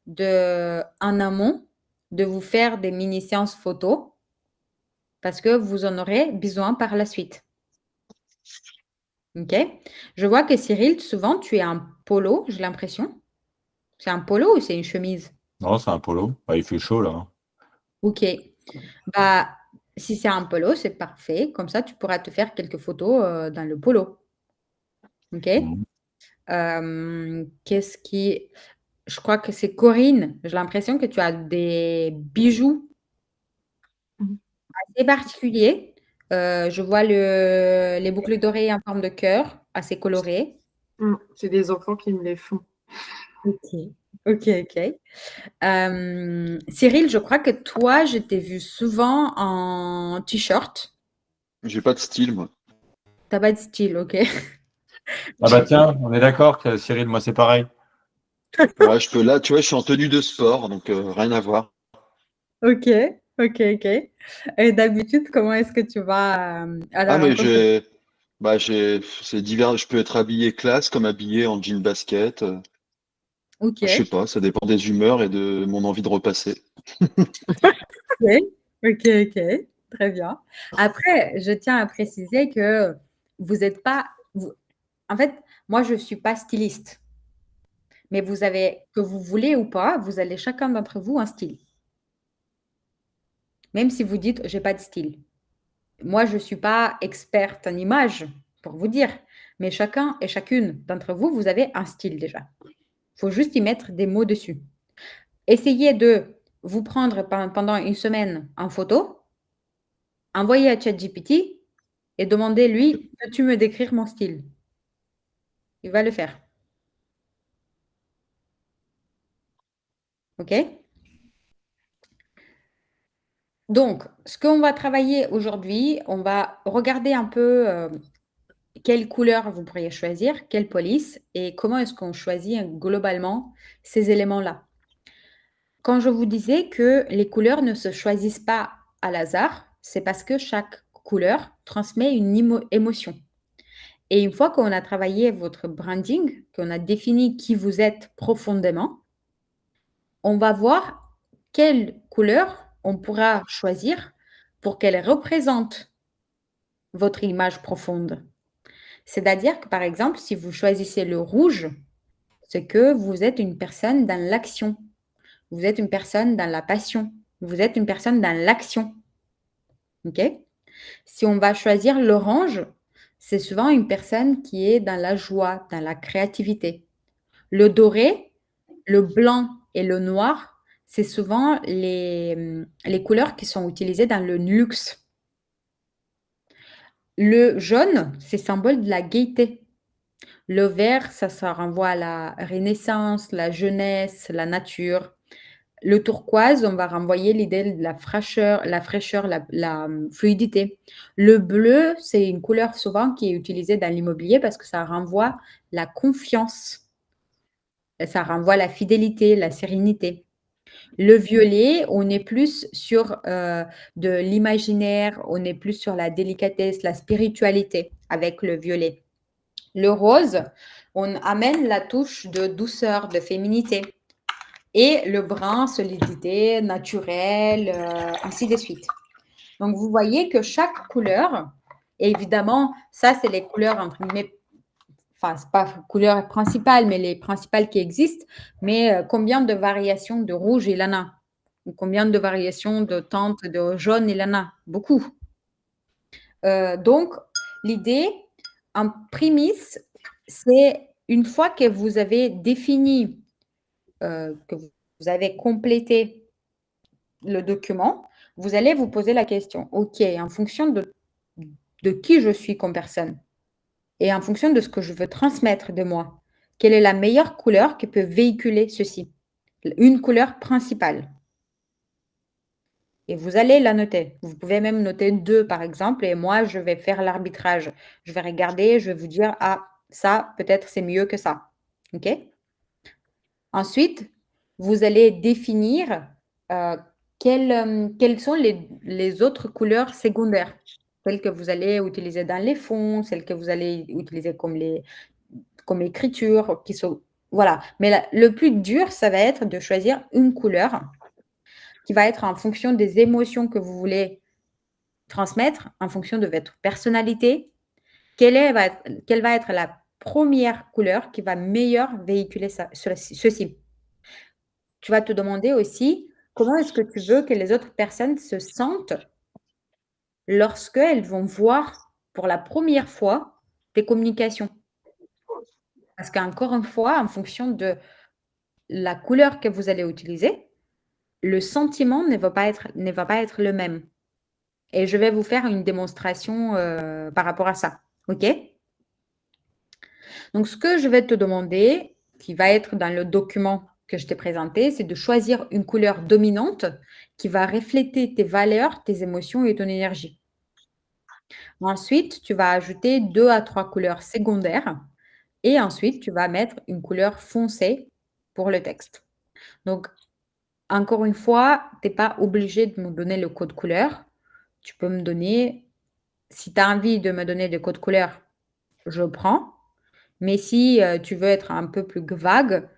en amont de vous faire des mini-séances photos parce que vous en aurez besoin par la suite. OK? Je vois que Cyril, souvent, tu es un polo, j'ai l'impression. C'est un polo ou c'est une chemise? Non, c'est un polo. Il fait chaud là. Hein. OK. Si c'est un polo, c'est parfait. Comme ça, tu pourras te faire quelques photos dans le polo. OK? Qu'est-ce qui. Je crois que c'est Corinne. J'ai l'impression que tu as des bijoux assez particuliers. Je vois les boucles d'oreilles en forme de cœur, assez colorées. C'est des enfants qui me les font. OK. Ok, ok. Cyril, je crois que toi, je t'ai vu souvent en t-shirt. J'ai pas de style, moi. T'as pas de style, ok. Ah bah tiens, on est d'accord, que Cyril, moi c'est pareil. Ouais, là, tu vois, je suis en tenue de sport, donc rien à voir. Ok, ok, ok. Et d'habitude, comment est-ce que tu vas à Ah, la mais rencontre? c'est divers. Je peux être habillé classe comme habillé en jean basket. Ok, Je sais pas, ça dépend des humeurs et de mon envie de repasser. ok, ok, ok. Très bien. Après, je tiens à préciser que vous n'êtes pas. En fait, moi, je ne suis pas styliste. Mais vous avez, que vous voulez ou pas, vous avez chacun d'entre vous un style. Même si vous dites, j'ai pas de style. Moi, je ne suis pas experte en image, pour vous dire. Mais chacun et chacune d'entre vous, vous avez un style déjà. Il faut juste y mettre des mots dessus. Essayez de vous prendre pendant une semaine en photo, envoyez à ChatGPT et demandez-lui, peux-tu me décrire mon style? Il va le faire. OK? Donc, ce qu'on va travailler aujourd'hui, on va regarder un peu quelle couleur vous pourriez choisir, quelle police et comment est-ce qu'on choisit globalement ces éléments-là. Quand je vous disais que les couleurs ne se choisissent pas à hasard, c'est parce que chaque couleur transmet une émotion. Et une fois qu'on a travaillé votre branding, qu'on a défini qui vous êtes profondément, on va voir quelle couleur on pourra choisir pour qu'elle représente votre image profonde. C'est-à-dire que, par exemple, si vous choisissez le rouge, c'est que vous êtes une personne dans l'action. Vous êtes une personne dans la passion. Vous êtes une personne dans l'action. OK? Si on va choisir l'orange, c'est souvent une personne qui est dans la joie, dans la créativité. Le doré, le blanc et le noir, c'est souvent les couleurs qui sont utilisées dans le luxe. Le jaune, c'est symbole de la gaieté. Le vert, ça renvoie à la renaissance, la jeunesse, la nature. Le turquoise, on va renvoyer l'idée de la fraîcheur, la fluidité. Le bleu, c'est une couleur souvent qui est utilisée dans l'immobilier parce que ça renvoie la confiance, ça renvoie la fidélité, la sérénité. Le violet, on est plus sur de l'imaginaire, on est plus sur la délicatesse, la spiritualité avec le violet. Le rose, on amène la touche de douceur, de féminité. Et le brun, solidité, naturel, ainsi de suite. Donc, vous voyez que chaque couleur, et évidemment, ça, c'est les couleurs, entre guillemets, enfin, ce n'est pas couleur principale, mais les principales qui existent, mais combien de variations de rouge il en a? Ou combien de variations de teintes de jaune il en a? Beaucoup. Donc, l'idée, en prémisse, c'est une fois que vous avez défini, que vous avez complété le document, vous allez vous poser la question, OK, en fonction de qui je suis comme personne et en fonction de ce que je veux transmettre de moi, quelle est la meilleure couleur qui peut véhiculer ceci? Une couleur principale. Et vous allez la noter. Vous pouvez même noter 2, par exemple, et moi, je vais faire l'arbitrage. Je vais regarder, je vais vous dire, ah, ça, peut-être c'est mieux que ça. OK? Ensuite, vous allez définir quelles sont les autres couleurs secondaires, celles que vous allez utiliser dans les fonds, celles que vous allez utiliser comme écriture, qui sont, voilà. Mais le plus dur, ça va être de choisir une couleur qui va être en fonction des émotions que vous voulez transmettre, en fonction de votre personnalité. Quelle va être la première couleur qui va meilleur véhiculer ceci? Tu vas te demander aussi comment est-ce que tu veux que les autres personnes se sentent lorsqu'elles vont voir pour la première fois tes communications. Parce qu'encore une fois, en fonction de la couleur que vous allez utiliser, le sentiment ne va pas être le même. Et je vais vous faire une démonstration par rapport à ça. OK? Donc, ce que je vais te demander, qui va être dans le document que je t'ai présenté, c'est de choisir une couleur dominante qui va refléter tes valeurs, tes émotions et ton énergie. Ensuite, tu vas ajouter 2 à 3 couleurs secondaires et ensuite, tu vas mettre une couleur foncée pour le texte. Donc, encore une fois, tu n'es pas obligé de me donner le code couleur. Tu peux me donner, si tu as envie de me donner des codes couleurs, je prends. Mais si tu veux être un peu plus vague,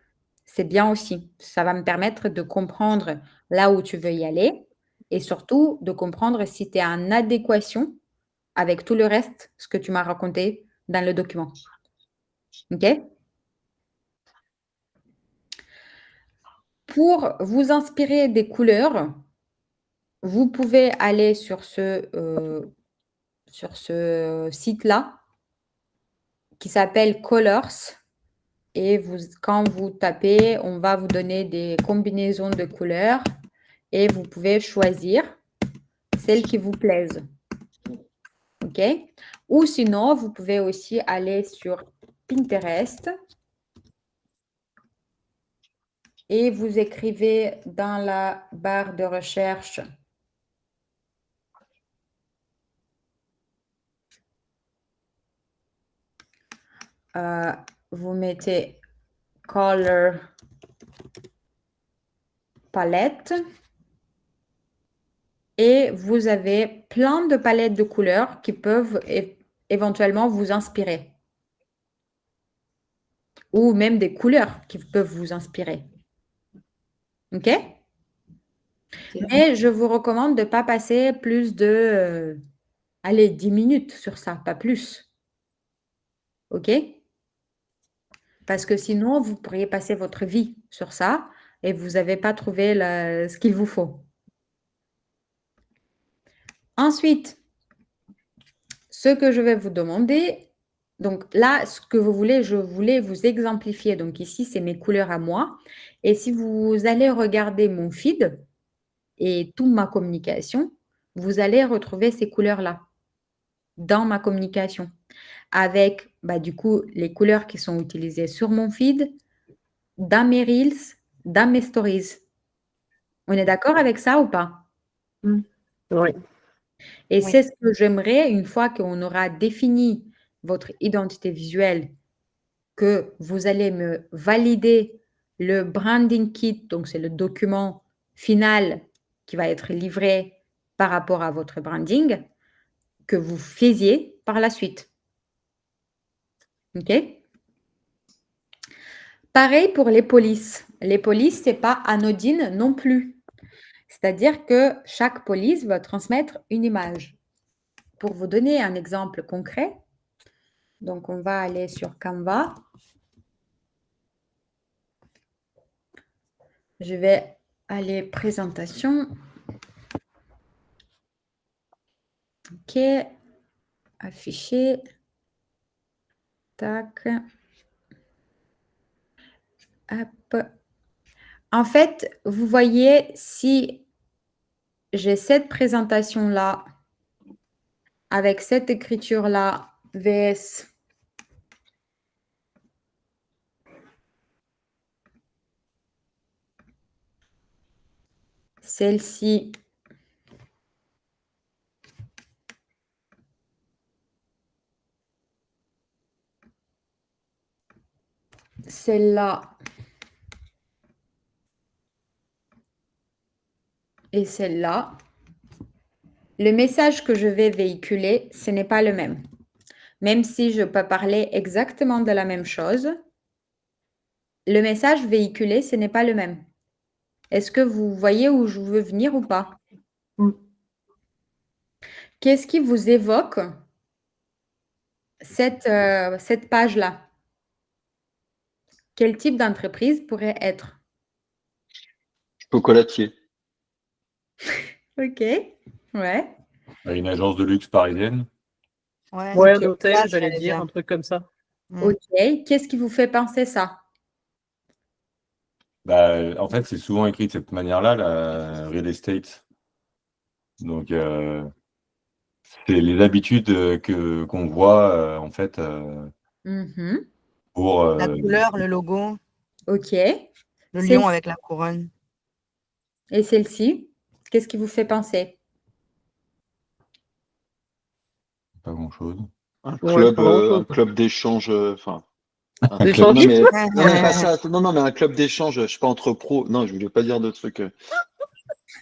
c'est bien aussi. Ça va me permettre de comprendre là où tu veux y aller et surtout de comprendre si tu es en adéquation avec tout le reste, ce que tu m'as raconté dans le document. OK? Pour vous inspirer des couleurs, vous pouvez aller sur ce site-là qui s'appelle Colors et quand vous tapez, on va vous donner des combinaisons de couleurs et vous pouvez choisir celles qui vous plaisent. OK? Ou sinon, vous pouvez aussi aller sur Pinterest et vous écrivez dans la barre de recherche vous mettez Color Palette et vous avez plein de palettes de couleurs qui peuvent éventuellement vous inspirer. Ou même des couleurs qui peuvent vous inspirer. OK? Mais je vous recommande de ne pas passer plus de 10 minutes sur ça, pas plus. OK? Parce que sinon, vous pourriez passer votre vie sur ça et vous n'avez pas trouvé ce qu'il vous faut. Ensuite, ce que je vais vous demander, donc là, ce que vous voulez, je voulais vous exemplifier. Donc ici, c'est mes couleurs à moi. Et si vous allez regarder mon feed et toute ma communication, vous allez retrouver ces couleurs-là dans ma communication. Avec, du coup, les couleurs qui sont utilisées sur mon feed, dans mes Reels, dans mes Stories. On est d'accord avec ça ou pas? Oui. Et c'est ce que j'aimerais, une fois qu'on aura défini votre identité visuelle, que vous allez me valider le branding kit, donc c'est le document final qui va être livré par rapport à votre branding, que vous faisiez par la suite. OK? Pareil pour les polices. Les polices, ce n'est pas anodine non plus. C'est-à-dire que chaque police va transmettre une image. Pour vous donner un exemple concret, donc on va aller sur Canva. Je vais aller présentation. OK. Afficher. Tac. Hop. En fait, vous voyez, si j'ai cette présentation-là, avec cette écriture-là, VS, celle-ci, celle-là et celle-là, le message que je vais véhiculer, ce n'est pas le même. Même si je peux parler exactement de la même chose, le message véhiculé, ce n'est pas le même. Est-ce que vous voyez où je veux venir ou pas? Qu'est-ce qui vous évoque cette page-là? Quel type d'entreprise pourrait être? Chocolatier. OK, ouais. Une agence de luxe parisienne. Ouais, un hôtel, j'allais dire, un truc comme ça. OK. Qu'est-ce qui vous fait penser ça? En fait, c'est souvent écrit de cette manière-là, la real estate. Donc, c'est les habitudes qu'on voit, en fait, pour… La couleur, le logo. OK. Le C'est- lion avec la couronne. Et celle-ci, qu'est-ce qui vous fait penser? Pas grand-chose. Ouais, pas grand-chose. Un club d'échange, enfin. Des club- Non, mais, champions. non, mais pas ça. Non, mais un club d'échange, je sais pas, entre pros. Non, je voulais pas dire de trucs.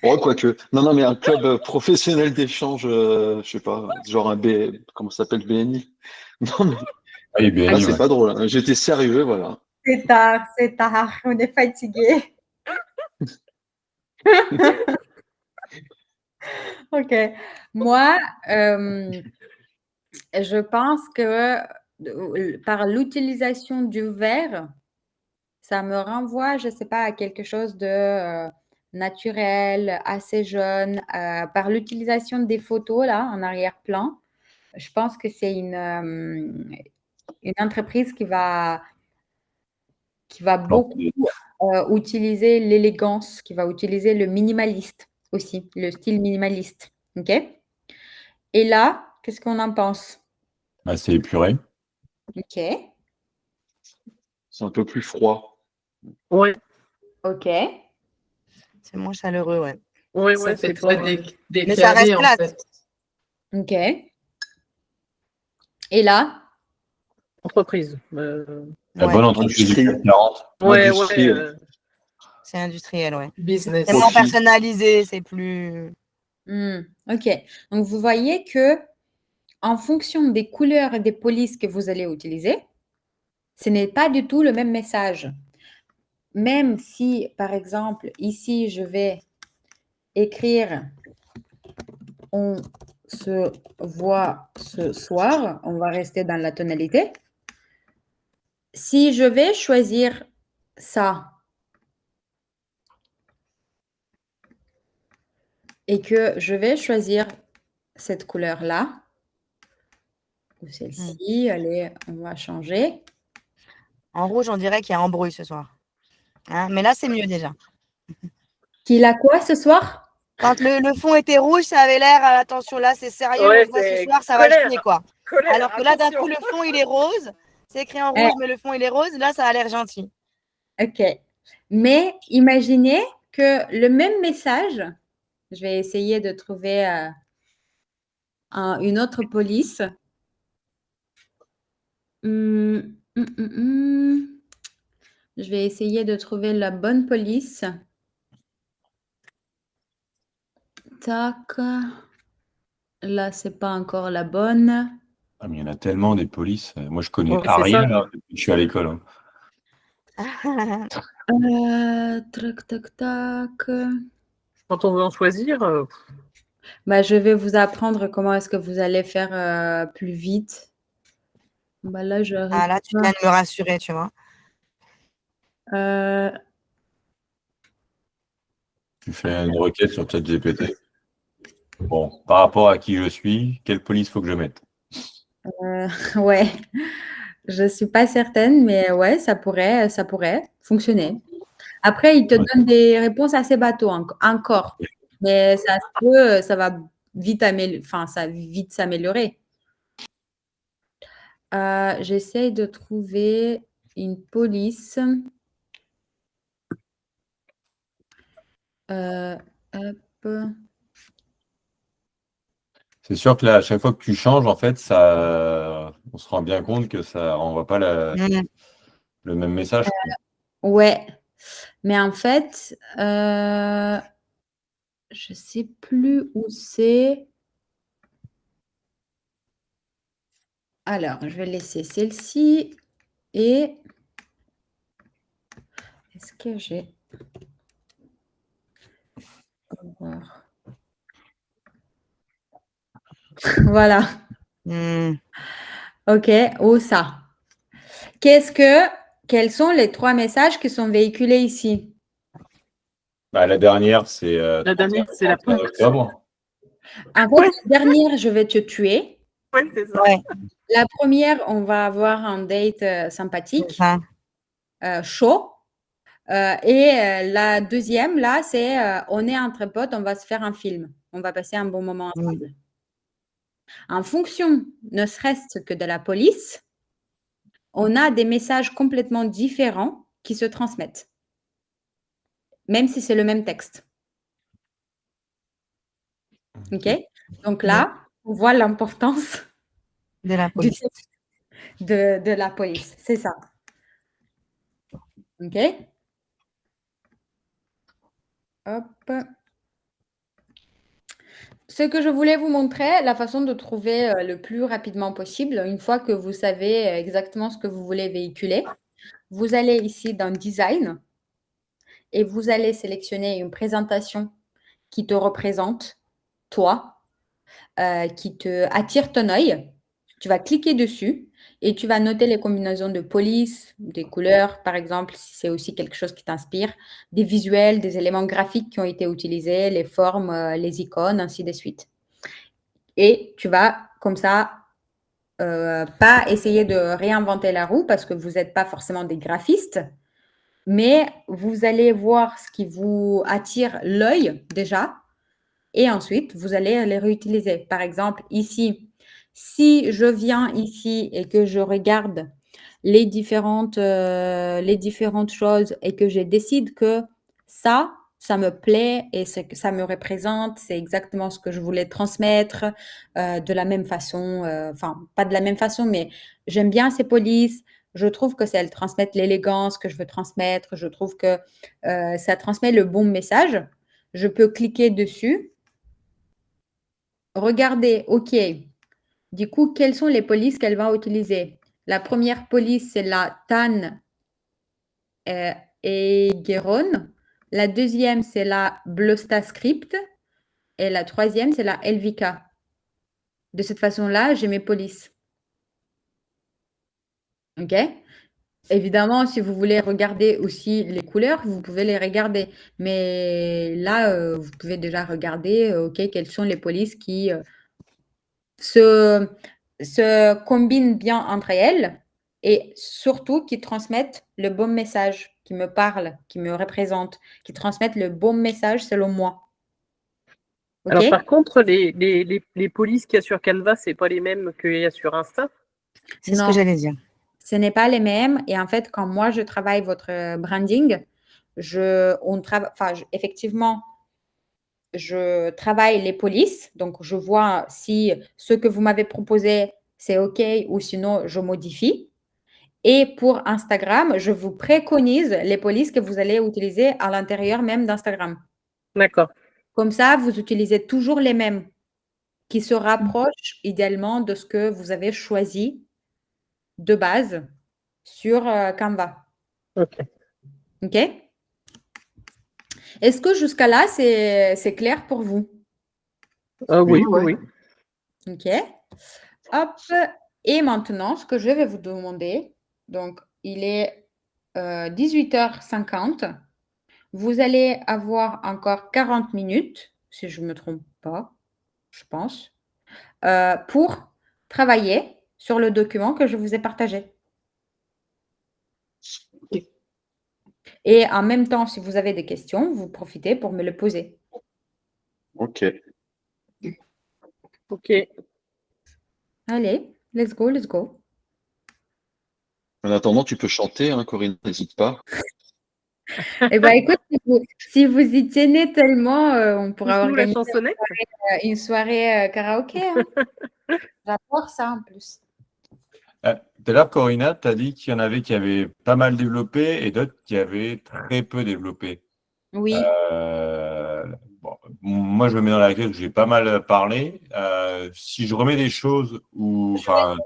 Oh, quoique. Non, mais un club professionnel d'échange, je sais pas, genre un B, comment ça s'appelle, BNI? Non, mais Ah, et BNI, c'est ouais. pas drôle, hein. J'étais sérieux, voilà. C'est tard, on est fatigué. Ok. Moi, je pense que par l'utilisation du verre, ça me renvoie, je ne sais pas, à quelque chose de naturel, assez jeune. Par l'utilisation des photos, là, en arrière-plan, je pense que c'est une entreprise qui va beaucoup utiliser l'élégance, qui va utiliser le minimaliste aussi, le style minimaliste. OK? Et là, qu'est-ce qu'on en pense? Bah, c'est épuré. OK. C'est un peu plus froid. Ouais, OK. C'est moins chaleureux, ouais. ouais, Ça fait c'est très pas. des Mais ça carrés, reste en plate. fait. OK. Et là? Entreprise. La Ouais. bonne entreprise du CAC 40. Ouais, Industrie, C'est industriel, ouais. Business. C'est moins Profit. personnalisé, c'est plus. OK. Donc, vous voyez que en fonction des couleurs et des polices que vous allez utiliser, ce n'est pas du tout le même message. Même si, par exemple, ici, je vais écrire « On se voit ce soir », on va rester dans la tonalité. Si je vais choisir ça et que je vais choisir cette couleur-là, ou celle-ci, allez, on va changer. En rouge, on dirait qu'il y a embrouille ce soir. Hein, mais là, c'est mieux déjà. Qu'il a quoi ce soir? Quand le fond était rouge, ça avait l'air, attention, là, c'est sérieux, Ouais, on se voit ce c'est soir, ça colère. va chier, quoi. Colère, Alors que là, d'un attention. coup, le fond, il est rose. C'est écrit en rouge, mais le fond, il est rose. Là, ça a l'air gentil. OK. Mais imaginez que le même message, je vais essayer de trouver une autre police. Je vais essayer de trouver la bonne police. Tac. Là, c'est pas encore la bonne. Ah, mais il y en a tellement des polices. Moi, je connais Ouais, c'est Ariel ça. depuis que je suis à l'école. Hein. Tac, tac, tac. Quand on veut en choisir, Bah, je vais vous apprendre comment est-ce que vous allez faire plus vite. Bah, là, j'arrive Ah, là, tu viens de me rassurer, tu vois. Tu fais une requête sur ChatGPT. Bon, par rapport à qui je suis, quelle police faut que je mette? Ouais, je ne suis pas certaine, mais ouais, ça pourrait fonctionner. Après, il te donne des réponses assez bateau encore, mais ça va vite s'améliorer. J'essaye de trouver une police. Hop. C'est sûr que là, à chaque fois que tu changes, en fait, on se rend bien compte que ça renvoie pas le même message. Ouais, mais en fait, je sais plus où c'est. Alors, je vais laisser celle-ci et est-ce que j'ai... Voilà. OK, ou ça. Quels sont les 3 messages qui sont véhiculés ici? Bah, la dernière, c'est la dernière, c'est la 31 octobre. En fait, la dernière, je vais te tuer. Ouais, c'est ça. Ouais, La première, on va avoir un date sympathique, ça. chaud. Et la deuxième, là, c'est on est entre potes, on va se faire un film. On va passer un bon moment ensemble. En fonction, ne serait-ce que de la police, on a des messages complètement différents qui se transmettent. même si c'est le même texte. OK? Donc là, on voit l'importance De la du police. texte de la police. C'est ça. OK? Hop. Ce que je voulais vous montrer, la façon de trouver, le plus rapidement possible, une fois que vous savez, exactement ce que vous voulez véhiculer, vous allez ici dans Design et vous allez sélectionner une présentation qui te représente, toi, qui te attire ton œil. Tu vas cliquer dessus et tu vas noter les combinaisons de police, des couleurs, par exemple, si c'est aussi quelque chose qui t'inspire, des visuels, des éléments graphiques qui ont été utilisés, les formes, les icônes, ainsi de suite. Et tu vas comme ça, pas essayer de réinventer la roue parce que vous n'êtes pas forcément des graphistes, mais vous allez voir ce qui vous attire l'œil déjà et ensuite vous allez les réutiliser. Par exemple, ici, si je viens ici et que je regarde les différentes choses et que je décide que ça me plaît et que ça me représente, c'est exactement ce que je voulais transmettre de la même façon, enfin, pas de la même façon, mais j'aime bien ces polices. Je trouve que elles transmettent l'élégance que je veux transmettre. Je trouve que ça transmet le bon message. Je peux cliquer dessus, regarder, OK. Du coup, quelles sont les polices qu'elle va utiliser? La première police, c'est la TAN Eigeron. La deuxième, c'est la Blostascript. Et la troisième, c'est la Helvika. De cette façon-là, j'ai mes polices. OK? Évidemment, si vous voulez regarder aussi les couleurs, vous pouvez les regarder. Mais là, vous pouvez déjà regarder, OK, quelles sont les polices qui se combinent bien entre elles et surtout qui transmettent le bon message, qui me parlent, qui me représentent, qui transmettent le bon message selon moi. OK? Alors, par contre, les polices qu'il y a sur Canva, c'est pas les mêmes qu'il y a sur Insta. C'est ce que Non, j'allais dire. ce n'est pas les mêmes. Et en fait, quand moi, je travaille votre branding, effectivement, je travaille les polices. Donc, je vois si ce que vous m'avez proposé, c'est OK ou sinon, je modifie. Et pour Instagram, je vous préconise les polices que vous allez utiliser à l'intérieur même d'Instagram. D'accord. Comme ça, vous utilisez toujours les mêmes qui se rapprochent idéalement de ce que vous avez choisi de base sur Canva. Ok. OK? Est-ce que jusqu'à là, c'est clair pour vous? Oui, ouais. oui. OK. Hop. Et maintenant, ce que je vais vous demander, donc il est 18h50. Vous allez avoir encore 40 minutes, si je ne me trompe pas, je pense, pour travailler sur le document que je vous ai partagé. Ok. Et en même temps, si vous avez des questions, vous profitez pour me le poser. Ok. Ok. Allez, let's go, let's go. En attendant, tu peux chanter, hein, Corinne, n'hésite pas. Eh bien, écoute, si vous y tenez tellement, on pourra Pousse-nous la organiser chansonnette. une soirée karaoké. Hein. J'adore ça en plus. Tout à l'heure, Corinna, tu as dit qu'il y en avait qui avaient pas mal développé et d'autres qui avaient très peu développé. Oui. Bon, moi, je me mets dans la case où j'ai pas mal parlé. Si je remets des choses ou enfin,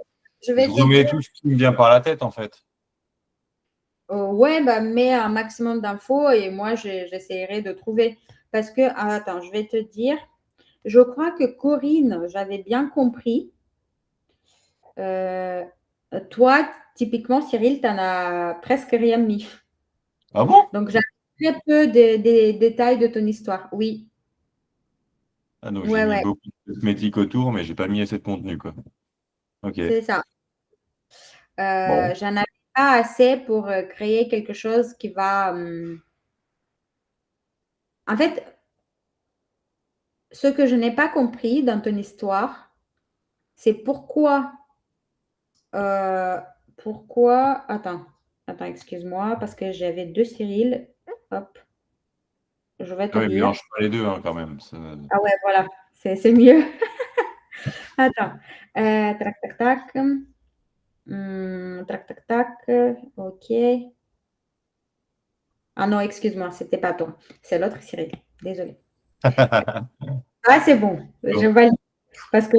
Je vais je te remets dire, tout ce qui me vient par la tête, en fait. ouais, bah, mets un maximum d'infos et moi, j'essaierai de trouver. Parce que, attends, je vais te dire, je crois que Corinne, j'avais bien compris. Toi, typiquement, Cyril, tu n'en as presque rien mis. Ah bon? Donc, j'ai très peu de détails de ton histoire. Oui, Ah non, j'ai ouais, mis ouais, beaucoup de cosmétiques autour, mais j'ai pas mis assez de contenu, quoi. Ok. c'est ça. Bon. J'en avais pas assez pour créer quelque chose qui va. En fait, ce que je n'ai pas compris dans ton histoire, c'est pourquoi. Pourquoi. Attends, excuse-moi, parce que j'avais deux Cyril. Hop. Je vais te Ah oui, dire. mélange pas les deux hein, quand même. Ah ouais, voilà, c'est mieux. Attends. Tac, tac, tac. Tac, tac, tac. OK. Ah non, excuse-moi, c'était pas toi. C'est l'autre Cyril. Désolée. Ah, c'est bon. Je Bon. valide. Parce que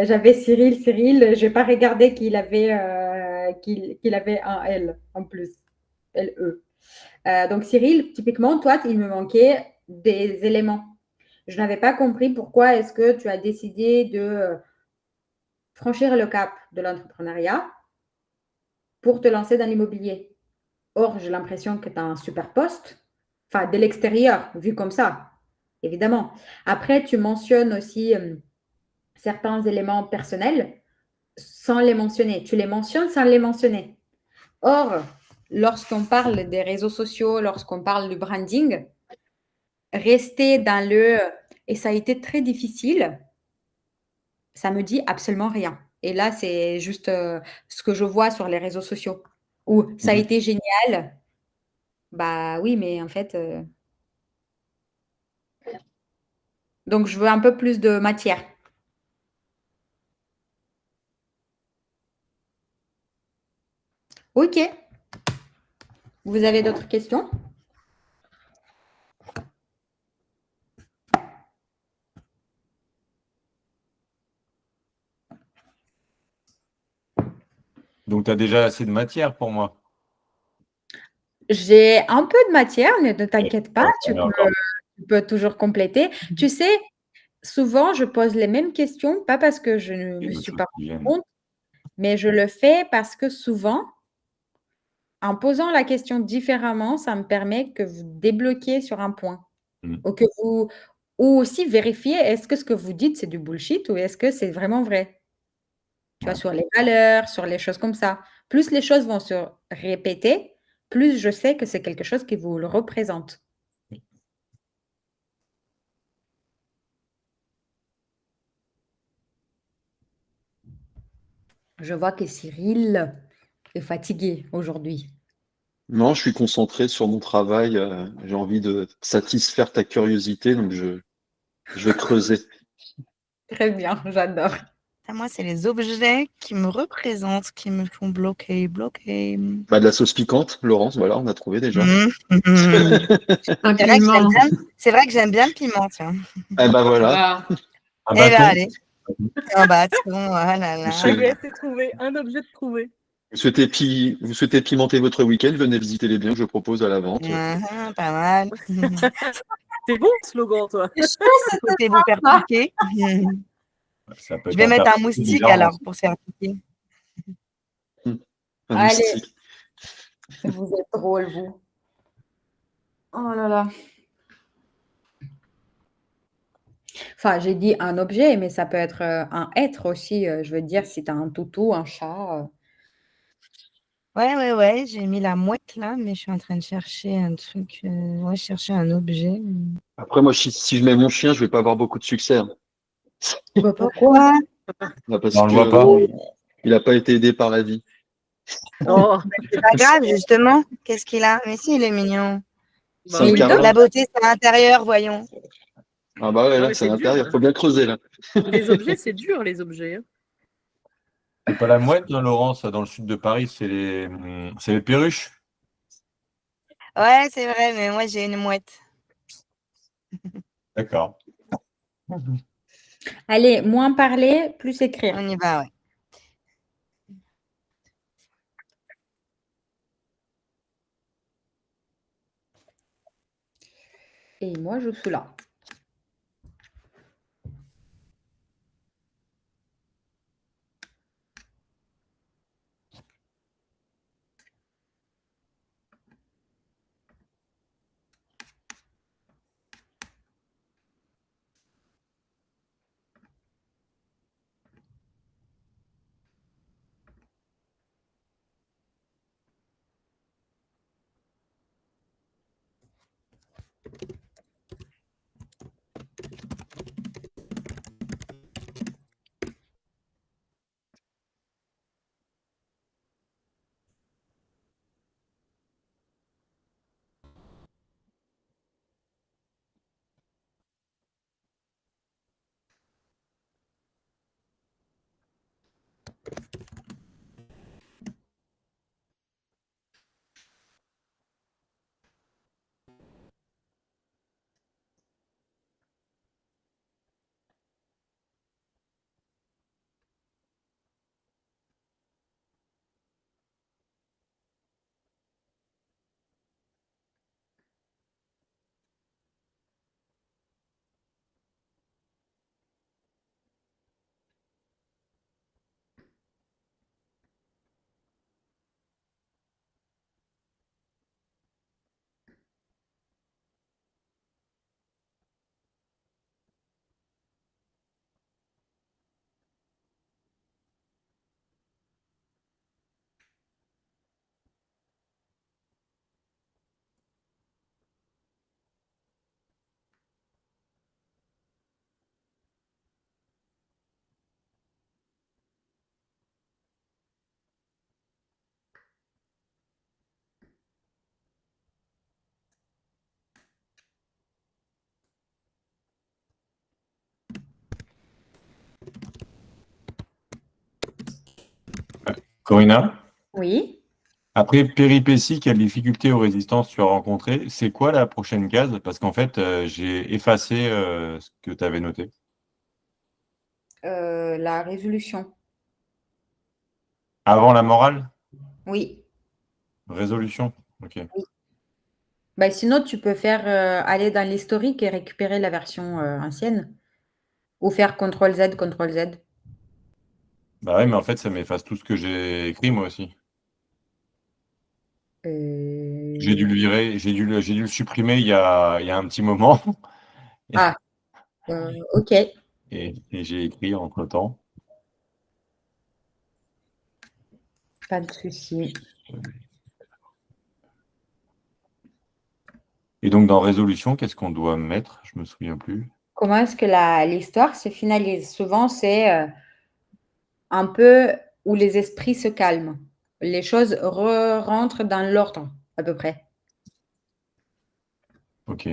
j'avais Cyril. Je n'ai pas regardé qu'il avait un L en plus. LE. Donc, Cyril, typiquement, toi, il me manquait des éléments. Je n'avais pas compris pourquoi est-ce que tu as décidé de franchir le cap de l'entrepreneuriat pour te lancer dans l'immobilier. Or, j'ai l'impression que tu as un super poste, enfin, de l'extérieur, vu comme ça, évidemment. Après, tu mentionnes aussi certains éléments personnels sans les mentionner. Tu les mentionnes sans les mentionner. Or, lorsqu'on parle des réseaux sociaux, lorsqu'on parle du branding, rester dans le et ça a été très difficile, ça me dit absolument rien. Et là, c'est juste ce que je vois sur les réseaux sociaux. Où ça a été génial. Bah oui, mais en fait. Donc, je veux un peu plus de matière. Ok. Vous avez d'autres questions? Donc, tu as déjà assez de matière pour moi. J'ai un peu de matière, mais ne t'inquiète pas, Ouais, tu peux toujours compléter. Tu sais, souvent, je pose les mêmes questions, pas parce que je ne me suis pas rendu compte, mais je le fais parce que souvent, en posant la question différemment, ça me permet que vous débloquiez sur un point. Ou que vous, ou aussi vérifier est-ce que ce que vous dites, c'est du bullshit ou est-ce que c'est vraiment vrai? Tu vois, sur les valeurs, sur les choses comme ça. Plus les choses vont se répéter, plus je sais que c'est quelque chose qui vous le représente. Je vois que Cyril est fatigué aujourd'hui. Non, je suis concentré sur mon travail. J'ai envie de satisfaire ta curiosité, donc je vais creuser. Très bien, j'adore. Moi, c'est les objets qui me représentent, qui me font bloquer. Bah, de la sauce piquante, Laurence, voilà, on a trouvé déjà. Un C'est vrai que piment. j'aime bien le piment, tiens. Eh ben voilà. Voilà. Un Eh ben bâton. allez, un bâton, oh là là. Monsieur- Allez, c'est trouvé. Un objet de trouvé. Vous souhaitez pimenter votre week-end, venez visiter les biens que je propose à la vente. Pas mal. C'est bon, ce slogan, toi. Souhaitez vous faire piquer. Ça peut Je être vais mettre un interprété moustique différemment. alors pour se faire piquer. Un Allez. moustique. Vous êtes drôle, vous. Oh là là. Enfin, j'ai dit un objet, mais ça peut être un être aussi. Je veux dire, si tu as un toutou, un chat. Ouais, j'ai mis la mouette là, mais je suis en train de chercher un truc. Chercher un objet. Après, moi, si je mets mon chien, je vais pas avoir beaucoup de succès. Hein. Bah, pourquoi? Bah, parce Non, on le voit que pas. il n'a pas été aidé par la vie. Oh, C'est pas grave, justement. Qu'est-ce qu'il a? Mais si, il est mignon. C'est Mais un il carlin. La beauté, c'est à l'intérieur, voyons. Ah bah ouais, non, là, mais c'est à c'est l'intérieur. dur. Faut bien creuser, là. Les objets, c'est dur, les objets. Hein. C'est pas la mouette, non, Laurence, dans le sud de Paris, c'est les perruches. Ouais, c'est vrai, mais moi, j'ai une mouette. D'accord. Allez, moins parler, plus écrire. On y va, ouais. Et moi, je suis là. Corinna, Oui. après péripéties, quelles difficultés ou résistances tu as rencontrées? C'est quoi la prochaine case? Parce qu'en fait, j'ai effacé ce que tu avais noté. La résolution. Avant la morale? Oui. Résolution? Ok. Bah, sinon, tu peux faire aller dans l'historique et récupérer la version ancienne. Ou faire CTRL-Z, CTRL-Z. Bah ouais, mais en fait, ça m'efface tout ce que j'ai écrit moi aussi. J'ai dû Euh, le virer, j'ai dû le supprimer il y a un petit moment Ah, ok. et j'ai écrit entre-temps. Pas de souci. Et donc, dans résolution, qu'est-ce qu'on doit mettre? Je me souviens plus. Comment est-ce que l'histoire se finalise? Souvent, c'est un peu où les esprits se calment. Les choses rentrent dans l'ordre, à peu près. Ok.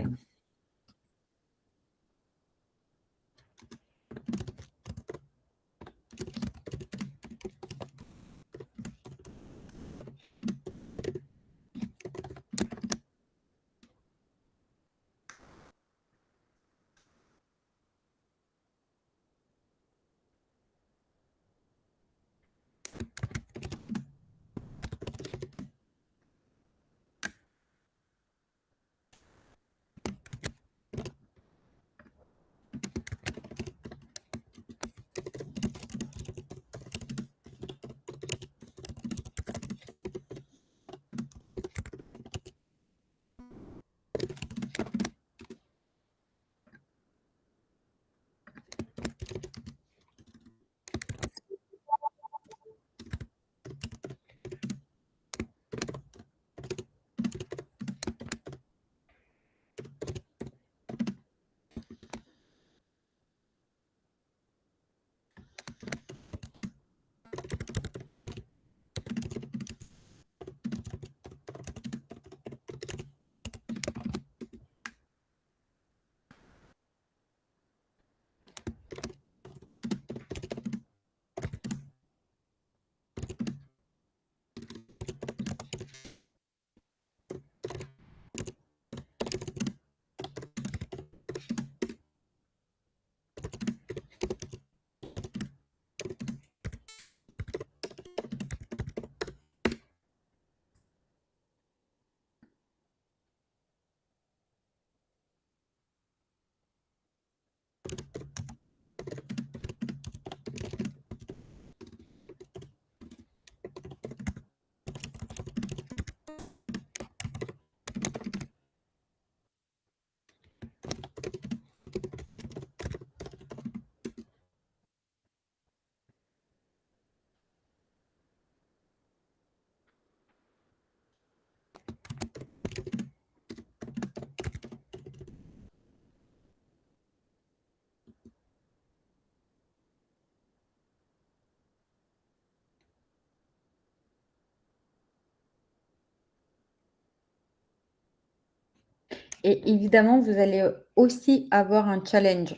Et évidemment, vous allez aussi avoir un challenge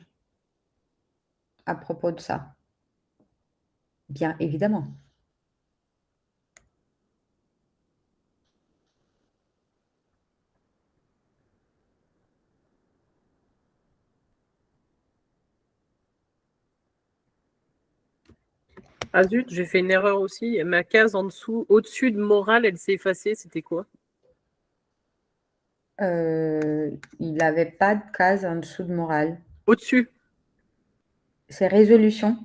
à propos de ça. Bien évidemment. Ah zut, j'ai fait une erreur aussi. Ma case en dessous, au-dessus de morale, elle s'est effacée. C'était quoi? Il n'avait pas de case en dessous de morale. Au-dessus. C'est résolution.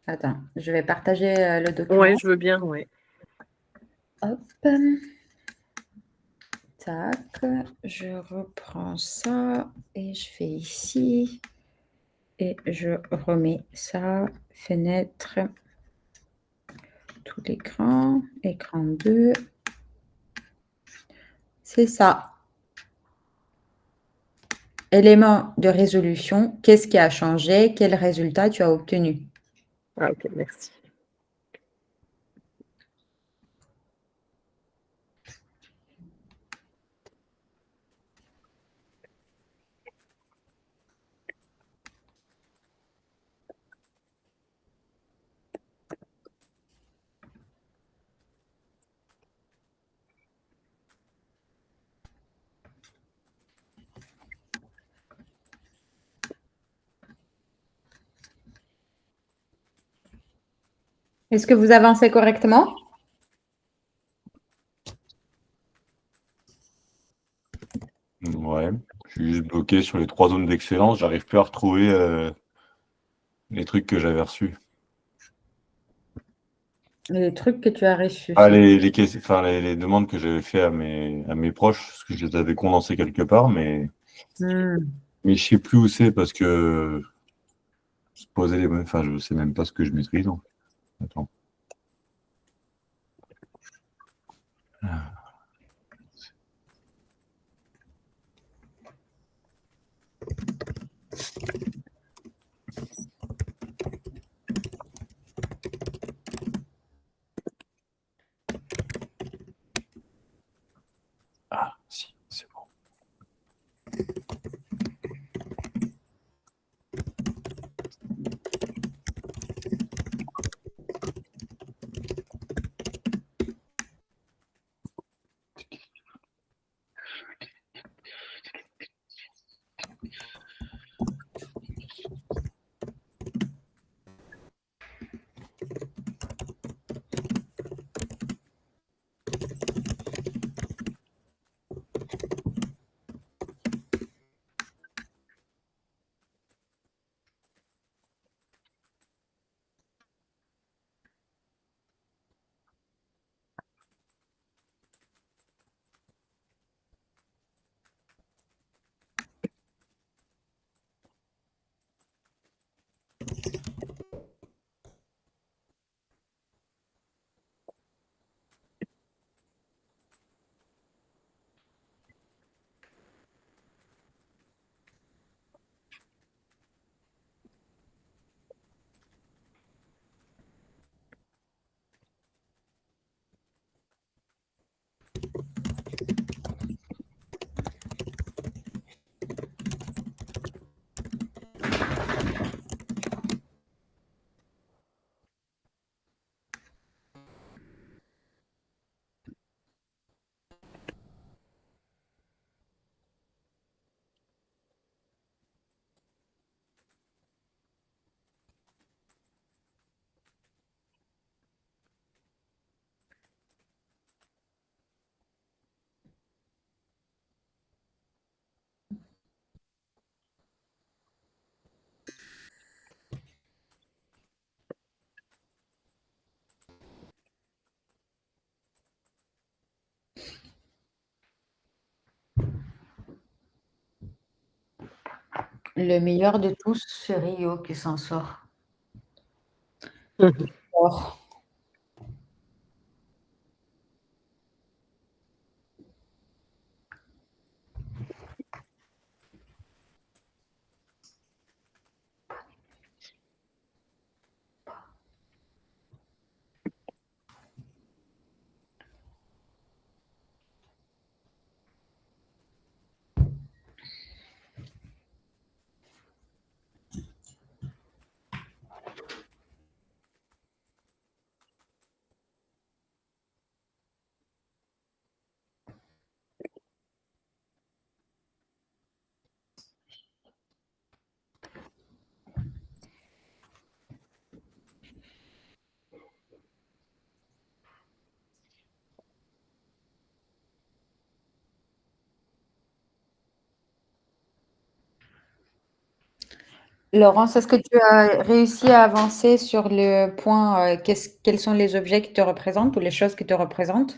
Attends, je vais partager le document. Ouais, je veux bien, ouais. Hop. Tac, je reprends ça et je fais ici. Et je remets ça, fenêtre, tout l'écran, écran 2. C'est ça. Élément de résolution, qu'est-ce qui a changé? Quel résultat tu as obtenu? Ah ok, merci. Est-ce que vous avancez correctement? Ouais. Je suis juste bloqué sur les 3 zones d'excellence. J'arrive plus à retrouver les trucs que j'avais reçus. Les trucs que tu as reçus. Ah, les demandes que j'avais fait à mes proches, parce que je les avais condensées quelque part, mais Hmm. je sais plus où c'est parce que se poser les bonnes. Enfin, je sais même pas ce que je maîtrise. Donc. Attends. Ah, si, c'est bon. Le meilleur de tous, c'est Rio qui s'en sort. Mhm. Or. Laurence, est-ce que tu as réussi à avancer sur le point, quels sont les objets qui te représentent ou les choses qui te représentent?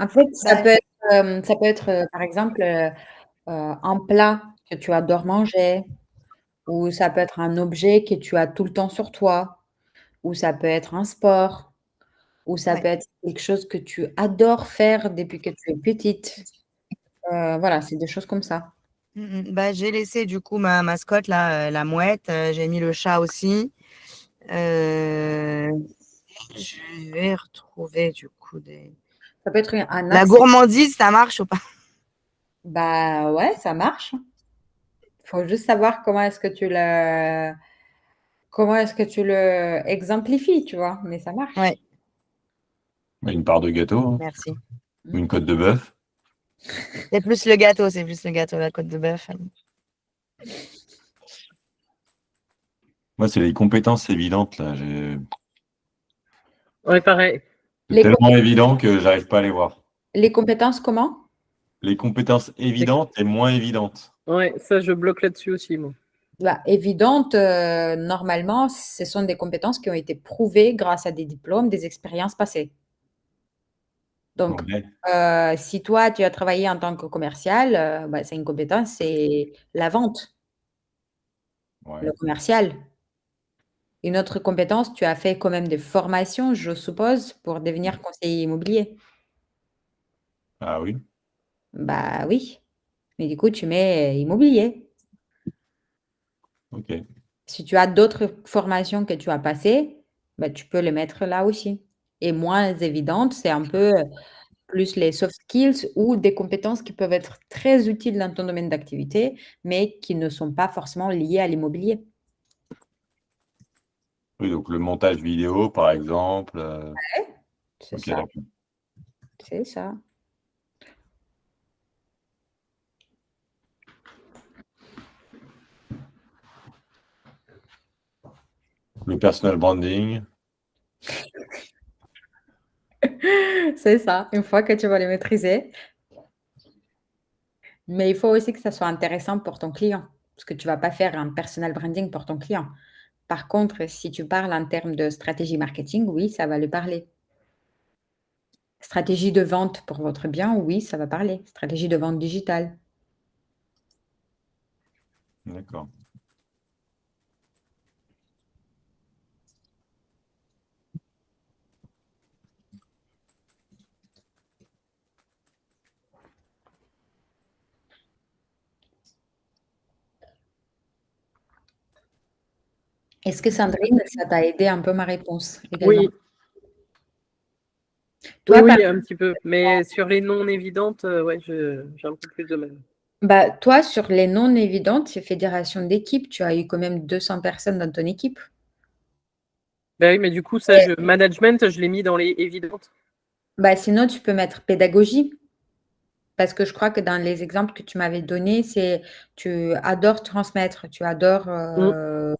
En fait, ça peut être, par exemple, un plat que tu adores manger, ou ça peut être un objet que tu as tout le temps sur toi, ou ça peut être un sport, ou ça Ouais. peut être quelque chose que tu adores faire depuis que tu es petite. Voilà, c'est des choses comme ça. Bah, j'ai laissé du coup ma mascotte, là, la mouette. J'ai mis le chat aussi. Je vais retrouver du coup des. Ça peut être un La accès. gourmandise, ça marche ou pas? Bah, ouais, ça marche. Faut juste savoir comment est-ce que tu le exemplifies, tu vois? Mais ça marche. Ouais, Une part de gâteau, hein, merci. ou une côte de bœuf. C'est plus le gâteau, la côte de bœuf. Moi, c'est les compétences évidentes, là. Ouais, pareil. C'est Les, tellement compé- évident que j'arrive pas à les voir. les compétences, comment? Les compétences évidentes et moins évidentes. Ouais, ça, je bloque là-dessus aussi, moi. Bah, évidentes, normalement, ce sont des compétences qui ont été prouvées grâce à des diplômes, des expériences passées. Donc, Ouais, si toi, tu as travaillé en tant que commercial, bah, c'est une compétence, c'est la vente, le ouais. commercial. Une autre compétence, tu as fait quand même des formations, je suppose, pour devenir conseiller immobilier. Ah oui, Bah oui, mais du coup, tu mets immobilier. ok. Si tu as d'autres formations que tu as passées, bah, tu peux les mettre là aussi. Et moins évidentes, c'est un peu plus les soft skills ou des compétences qui peuvent être très utiles dans ton domaine d'activité, mais qui ne sont pas forcément liées à l'immobilier. Oui, donc le montage vidéo, par exemple. C'est Ok, ça, d'accord. c'est ça. Le personal branding. C'est ça, une fois que tu vas les maîtriser. Mais il faut aussi que ça soit intéressant pour ton client, parce que tu vas pas faire un personal branding pour ton client. Par contre, si tu parles en termes de stratégie marketing, oui, ça va lui parler. Stratégie de vente pour votre bien, oui, ça va parler. Stratégie de vente digitale. D'accord. Est-ce que Sandrine, ça t'a aidé un peu ma réponse également? Oui, oui, Toi, oui, un petit peu. Mais sur les non évidentes, ouais, j'ai un peu plus de mal. bah, toi, sur les non évidentes, c'est fédération d'équipe, tu as eu quand même 200 personnes dans ton équipe. Bah oui, mais du coup, ça, management, je l'ai mis dans les évidentes. Bah, sinon, tu peux mettre pédagogie. Parce que je crois que dans les exemples que tu m'avais donnés, c'est tu adores transmettre, tu adores. Mm.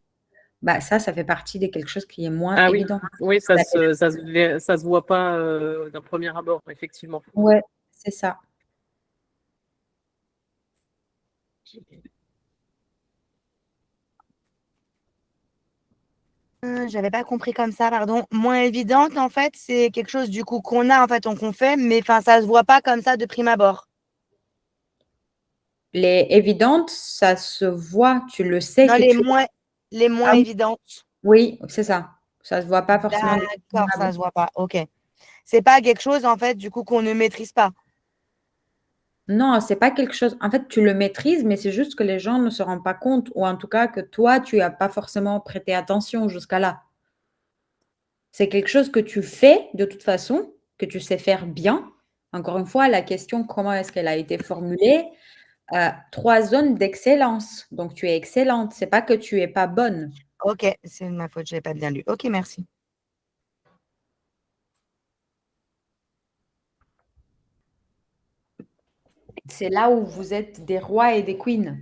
Bah, ça fait partie de quelque chose qui est moins Ah oui, évident. oui, ça se voit pas d'un premier abord, effectivement. Ouais, c'est ça. J'avais pas compris comme ça, pardon. Moins évidente, en fait, c'est quelque chose du coup qu'on a, en fait, qu'on fait, mais enfin, ça se voit pas comme ça de prime abord. Les évidentes, ça se voit, tu le sais Non, que tu. les moins Ah oui, évidentes. oui, c'est ça. Ça se voit pas forcément. D'accord, ça se voit pas. Ok. C'est pas quelque chose, en fait, du coup, qu'on ne maîtrise pas. Non, c'est pas quelque chose. En fait, tu le maîtrises, mais c'est juste que les gens ne se rendent pas compte, ou en tout cas que toi, tu as pas forcément prêté attention jusqu'à là. C'est quelque chose que tu fais de toute façon, que tu sais faire bien. Encore une fois, la question, comment est-ce qu'elle a été formulée? 3 zones d'excellence. Donc, tu es excellente. C'est pas que tu es pas bonne. Ok, c'est de ma faute, je l'ai pas bien lu. Ok, merci. C'est là où vous êtes des rois et des queens.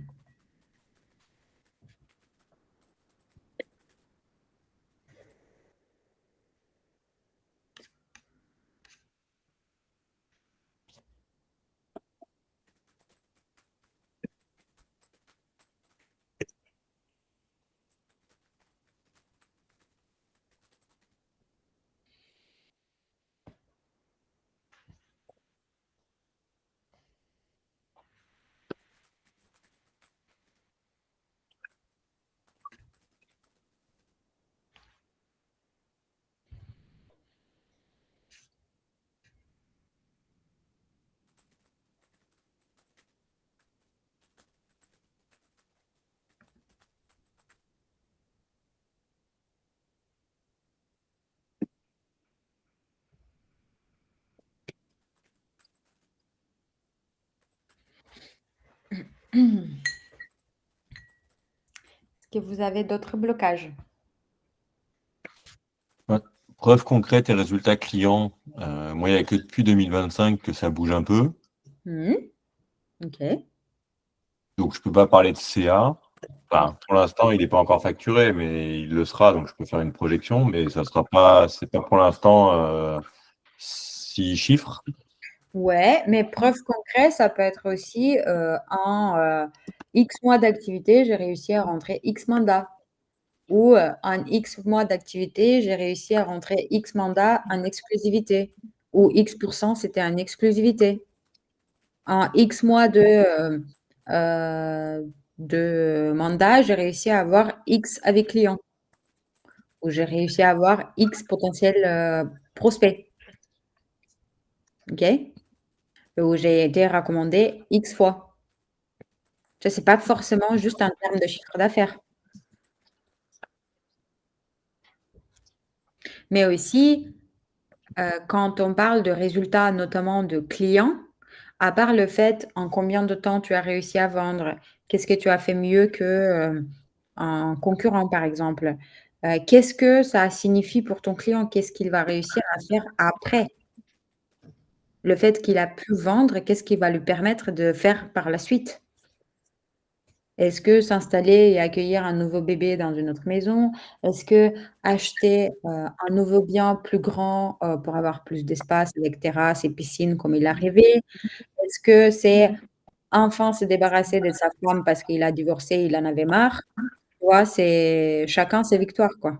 Est-ce que vous avez d'autres blocages? Ouais. Preuves concrètes et résultats clients. Moi, il n'y a que depuis 2025 que ça bouge un peu. Mhm. Ok. Donc, je ne peux pas parler de CA. Enfin, pour l'instant, il n'est pas encore facturé, mais il le sera, donc je peux faire une projection, mais ça sera pas, c'est pas pour l'instant 6 chiffres. Ouais, mais preuve concrète, ça peut être aussi en X mois d'activité, j'ai réussi à rentrer X mandats. Ou en X mois d'activité, j'ai réussi à rentrer X mandats en exclusivité. Ou X%, c'était en exclusivité. En X mois de mandat, j'ai réussi à avoir X avec clients. Ou j'ai réussi à avoir X potentiels prospects. OK? Où j'ai été recommandé X fois. Ça, c'est pas forcément juste en termes de chiffre d'affaires. Mais aussi, quand on parle de résultats, notamment de clients, à part le fait en combien de temps tu as réussi à vendre, qu'est-ce que tu as fait mieux qu'un concurrent, par exemple? Qu'est-ce que ça signifie pour ton client? Qu'est-ce qu'il va réussir à faire après? Le fait qu'il a pu vendre, qu'est-ce qui va lui permettre de faire par la suite? Est-ce que s'installer et accueillir un nouveau bébé dans une autre maison? Est-ce que acheter, un nouveau bien plus grand, pour avoir plus d'espace avec terrasse et piscine comme il a rêvé? Est-ce que c'est enfin se débarrasser de sa femme parce qu'il a divorcé, il en avait marre? Tu vois? C'est chacun ses victoires, quoi.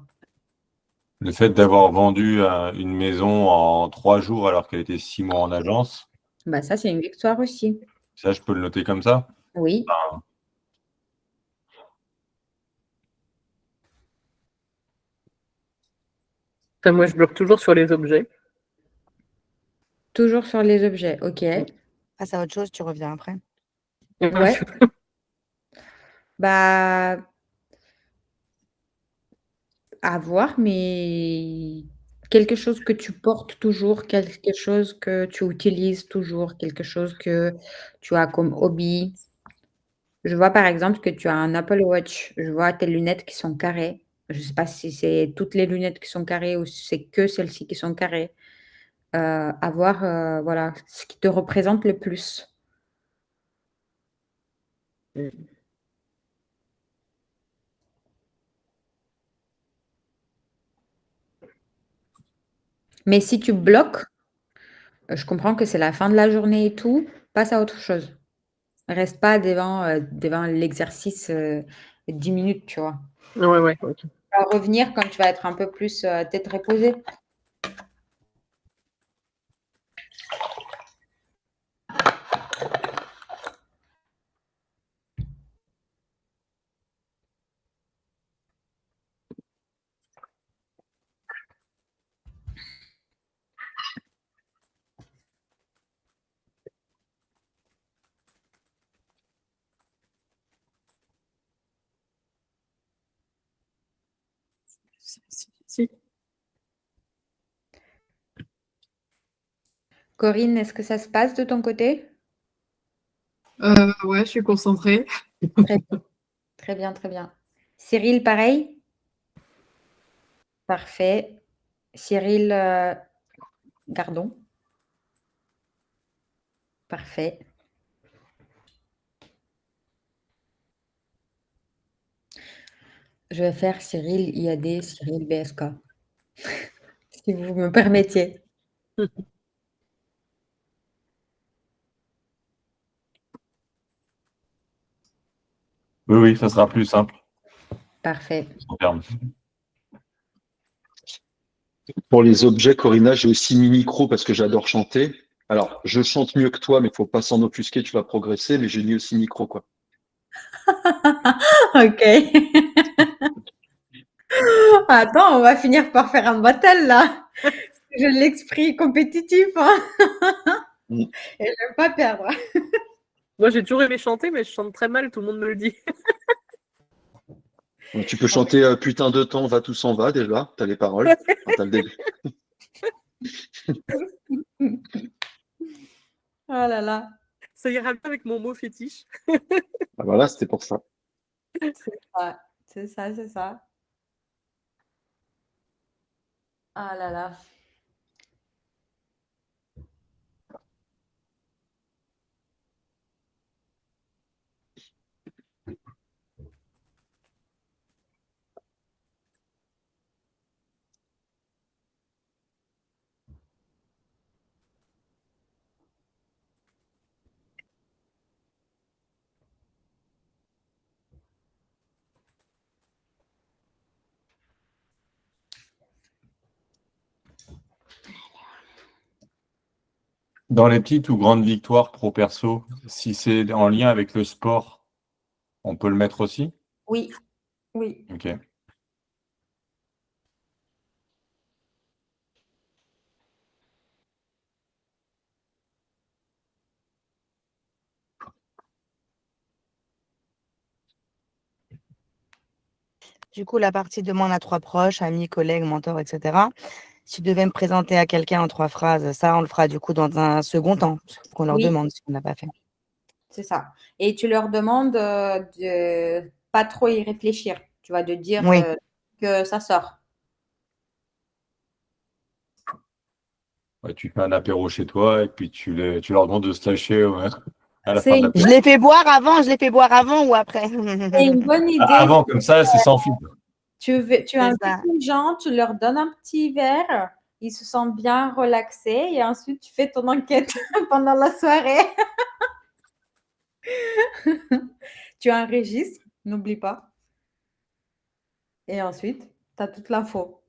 Le fait d'avoir vendu une maison en 3 jours alors qu'elle était 6 mois en agence, Bah, ça, c'est une victoire aussi. ça, je peux le noter comme ça. Oui, Enfin, moi, je bloque toujours sur les objets. toujours sur les objets, OK. Passe à autre chose, tu reviens après. Ouais. Bah, à voir, mais quelque chose que tu portes toujours, quelque chose que tu utilises toujours, quelque chose que tu as comme hobby. Je vois par exemple que tu as un Apple Watch, je vois tes lunettes qui sont carrées. Je ne sais pas si c'est toutes les lunettes qui sont carrées ou si c'est que celles-ci qui sont carrées. À voir, voilà, ce qui te représente le plus. Mais si tu bloques, je comprends que c'est la fin de la journée et tout, passe à autre chose. Reste pas devant l'exercice, 10 minutes, tu vois? Ouais, ouais, ok. Tu vas revenir quand tu vas être un peu plus, tête reposée. Si. Corinne, est-ce que ça se passe de ton côté? Ouais, je suis concentrée. Très bien, très bien, très bien. Cyril, pareil? Parfait. Cyril, Gardon? Parfait. Je vais faire Cyril IAD, Cyril BSK, si vous me permettiez. Oui, oui, ça sera plus simple Parfait. en termes. Pour les objets, Corinna, j'ai aussi mis micro parce que j'adore chanter. Alors, je chante mieux que toi, mais il faut pas s'en offusquer, tu vas progresser, mais j'ai mis aussi micro, quoi. OK. Attends, on va finir par faire un battle là. Je l'esprit compétitif, hein, Mm. et je veux pas perdre. Moi, j'ai toujours aimé chanter, mais je chante très mal, tout le monde me le dit. Donc, tu peux chanter Putain de temps, va tout s'en va déjà, t'as les paroles. Enfin, t'as le début. Oh là là. Ça ira bien avec mon mot fétiche. Ah, voilà, c'était pour ça. Ouais, c'est ça, c'est ça. Ah là là. Dans les petites ou grandes victoires pro perso, si c'est en lien avec le sport, on peut le mettre aussi? Oui, oui. Ok. Du coup, la partie demande à trois proches, amis, collègues, mentors, etc. Si tu devais me présenter à quelqu'un en trois phrases, ça, on le fera du coup dans un second temps, qu'on leur Oui, demande si on n'a pas fait. c'est ça. Et tu leur demandes de pas trop y réfléchir. Tu vois, de dire Oui, que ça sort. Ouais, tu fais un apéro chez toi et puis tu leur demandes de se lâcher à la fin C'est de une, je l'apéro. je l'ai fait boire avant ou après. c'est une bonne Ah, idée. avant, comme ça, c'est sans filtre. Tu C'est invites ça. les gens, tu leur donnes un petit verre, ils se sentent bien relaxés et ensuite tu fais ton enquête pendant la soirée. Tu enregistres, n'oublie pas. Et ensuite, tu as toute l'info.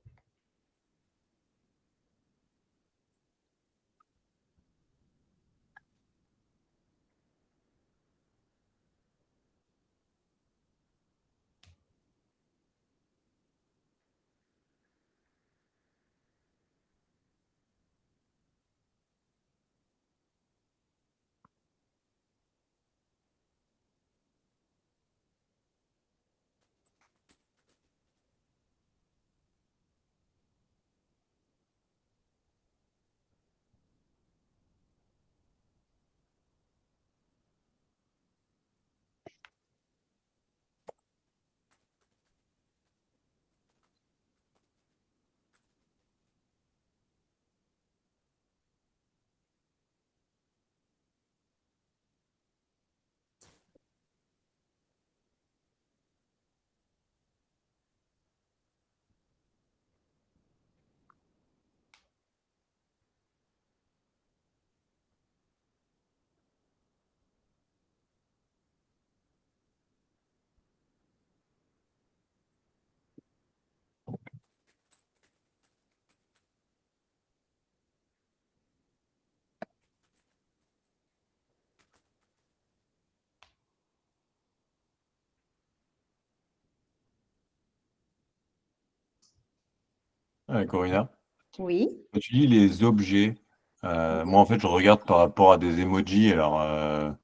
Corina, Oui. quand tu dis les objets, moi en fait je regarde par rapport à des emojis. Alors,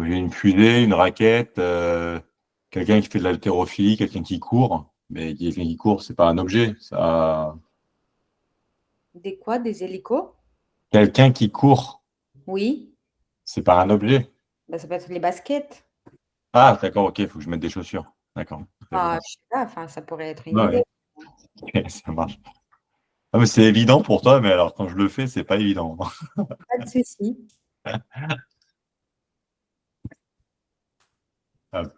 j'ai une fusée, une raquette, quelqu'un qui fait de l'haltérophilie, quelqu'un qui court. Mais quelqu'un qui court, c'est pas un objet. Ça... Des quoi? Des hélicos? Quelqu'un qui court, Oui. c'est pas un objet. Ben, ça peut être les baskets. Ah, d'accord, ok, il faut que je mette des chaussures. D'accord. Ah, je sais pas, enfin, ça pourrait être une Ouais, idée. ouais. Ok, ça marche. Ah, mais c'est évident pour toi, mais alors quand je le fais, c'est pas évident. Pas de souci. Hop.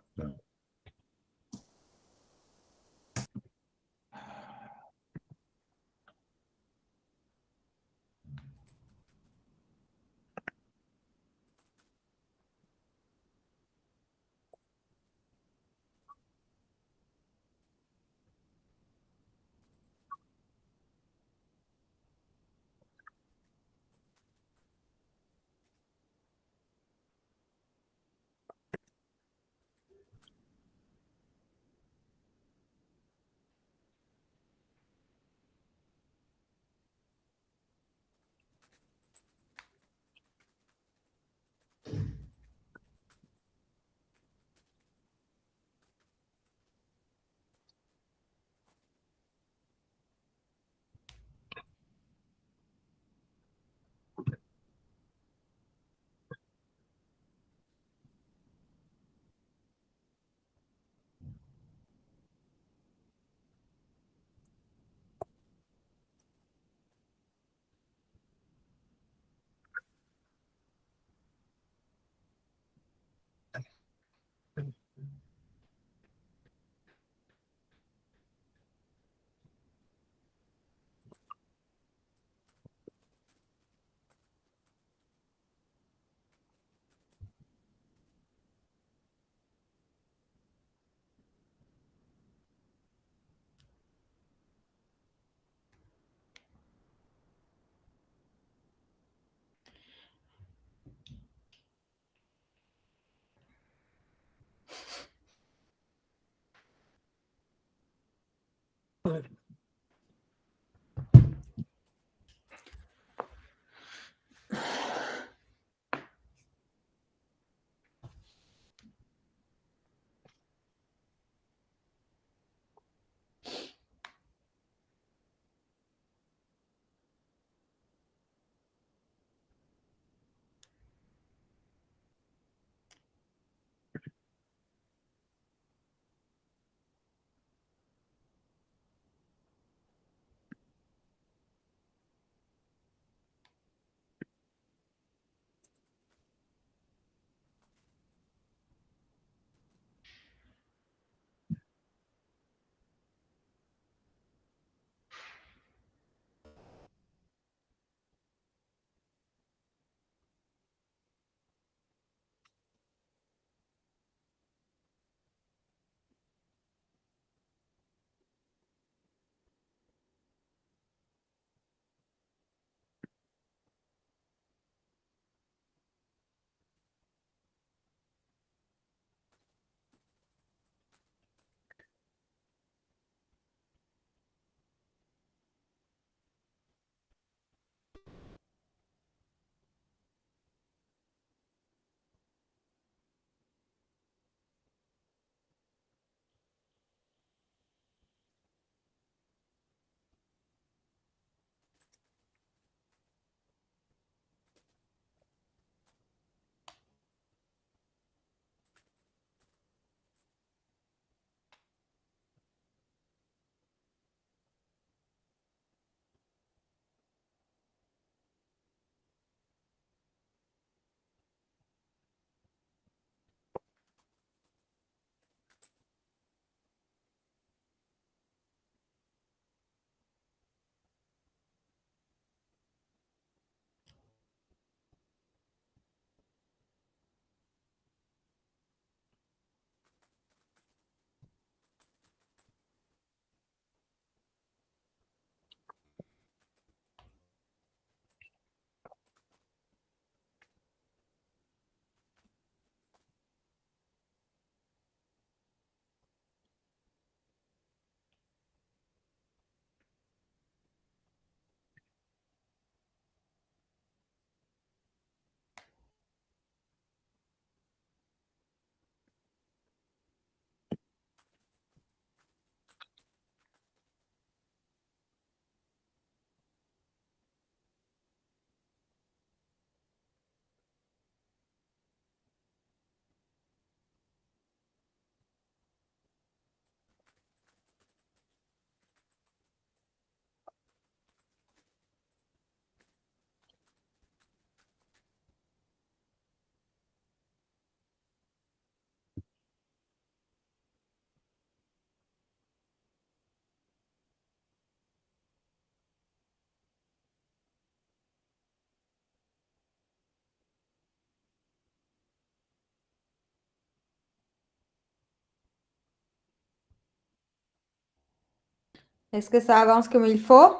Est-ce que ça avance comme il faut?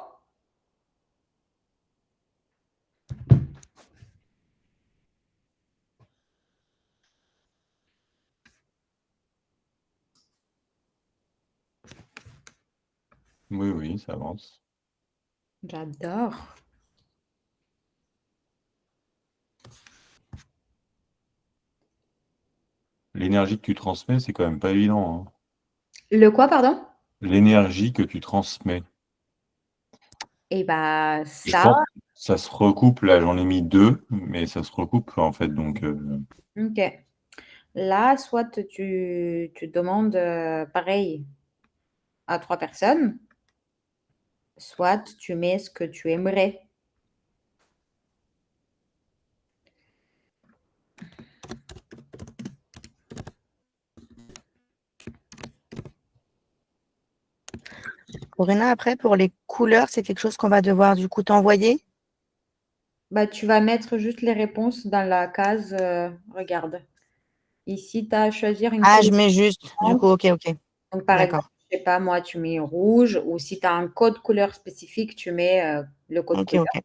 Oui, oui, ça avance. J'adore. L'énergie que tu transmets, c'est quand même pas évident, hein. Le quoi, pardon? L'énergie que tu transmets. Eh bien, Je ça, pense que ça se recoupe, là, j'en ai mis 2, mais ça se recoupe, en fait, donc ok. Là, soit tu demandes pareil à 3 personnes, soit tu mets ce que tu aimerais. Corinna, après, pour les couleurs, c'est quelque chose qu'on va devoir du coup t'envoyer. Bah, tu vas mettre juste les réponses dans la case, regarde. Ici, tu as à choisir une Ah, je couleur. mets juste. Du coup, ok, ok. Donc, par exemple, D'accord. je sais pas, moi, tu mets rouge, ou si tu as un code couleur spécifique, tu mets le code Ok, couleur. ok.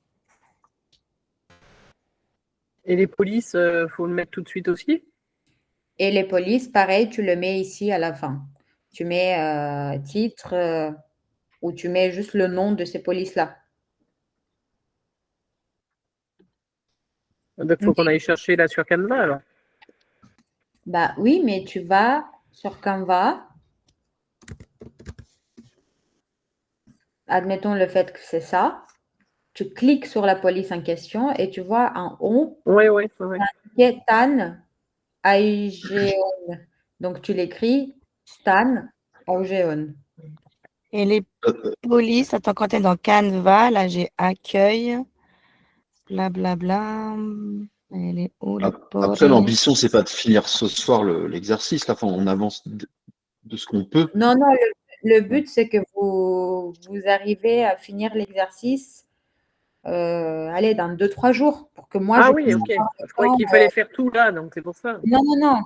Et les polices, faut le mettre tout de suite aussi? Et les polices, pareil, tu le mets ici à la fin. Tu mets titre ou tu mets juste le nom de ces polices-là. Donc, il faut Ok. qu'on aille chercher là sur Canva, alors. Bah oui, mais tu vas sur Canva, admettons le fait que c'est ça, tu cliques sur la police en question et tu vois en haut, Oui, oui, oui. Stan Aigeon. Donc tu l'écris Stan Aigeon. Et les Euh, polices, attends, quand tu es dans Canva, là, j'ai accueil, blablabla. Elle est où les Après, polices? l'ambition, c'est pas de finir ce soir l'exercice. Là, enfin, on avance de ce qu'on peut. Non, non, le but, c'est que vous arrivez à finir l'exercice, allez, dans 2-3 jours, pour que moi, Ah je oui, puisse ok. avoir le Je croyais temps. qu'il fallait faire tout là, donc c'est pour ça. Non, non, non.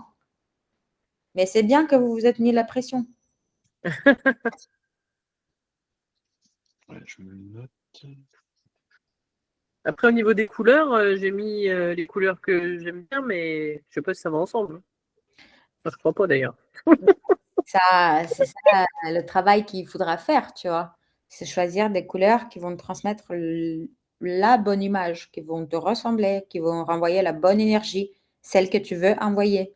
Mais c'est bien que vous vous êtes mis la pression. Ouais, je me le note. Après, au niveau des couleurs, j'ai mis les couleurs que j'aime bien, mais je sais pas si ça va ensemble. Enfin, je crois pas d'ailleurs. Ça, c'est ça le travail qu'il faudra faire, tu vois. C'est choisir des couleurs qui vont te transmettre la bonne image, qui vont te ressembler, qui vont renvoyer la bonne énergie, celle que tu veux envoyer,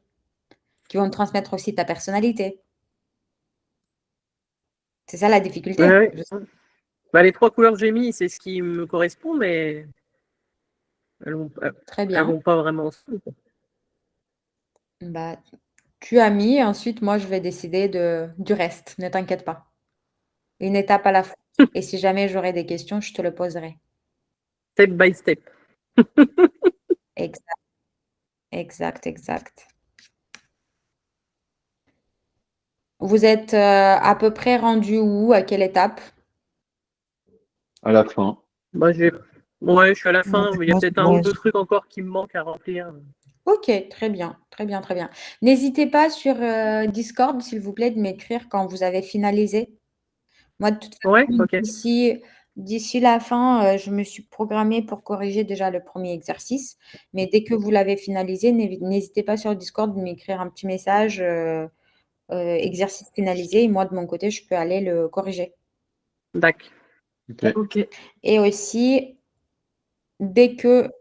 qui vont te transmettre aussi ta personnalité. C'est ça la difficulté. Ouais, ouais. Bah, les 3 couleurs que j'ai mis, c'est ce qui me correspond, mais elles vont, Très elles bien. vont pas vraiment ensemble. Bah, tu as mis, ensuite, moi, je vais décider du reste. Ne t'inquiète pas. Une étape à la fois. Et si jamais j'aurai des questions, je te le poserai. Step by step. Exact, exact, exact. Vous êtes à peu près rendu où? À quelle étape? À la fin. Bah, ouais, je suis à la fin. Il y a Moi, c'est peut-être un ou bon. deux trucs encore qui me manquent à remplir. Ok, très bien, très bien, très bien. N'hésitez pas sur Discord, s'il vous plaît, de m'écrire quand vous avez finalisé. Moi, de toute Ouais, façon, ok. d'ici la fin, je me suis programmée pour corriger déjà le premier exercice. Mais dès que vous l'avez finalisé, n'hésitez pas sur Discord de m'écrire un petit message, exercice finalisé. Et moi, de mon côté, je peux aller le corriger. D'accord. Ok. Ok. Et aussi, dès que,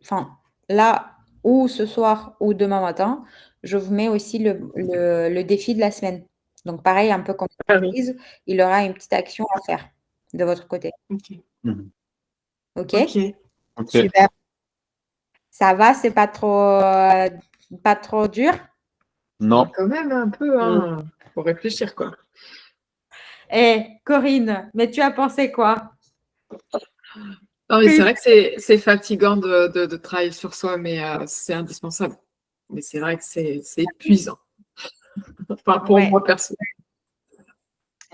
enfin, là, ou ce soir ou demain matin, je vous mets aussi le défi de la semaine. Donc, pareil, un peu comme Ah oui. quiz, il y aura une petite action à faire de votre côté. Ok. Mhm. OK? Ok. Ok. Super. Ça va? C'est pas trop dur? Non. Quand même un peu, hein. Faut réfléchir, quoi. Eh, Corinne, mais tu as pensé quoi? Non, mais Oui. c'est vrai que c'est fatigant de travailler sur soi, mais c'est indispensable. Mais c'est vrai que c'est épuisant. Enfin, pour Ouais, moi, perso.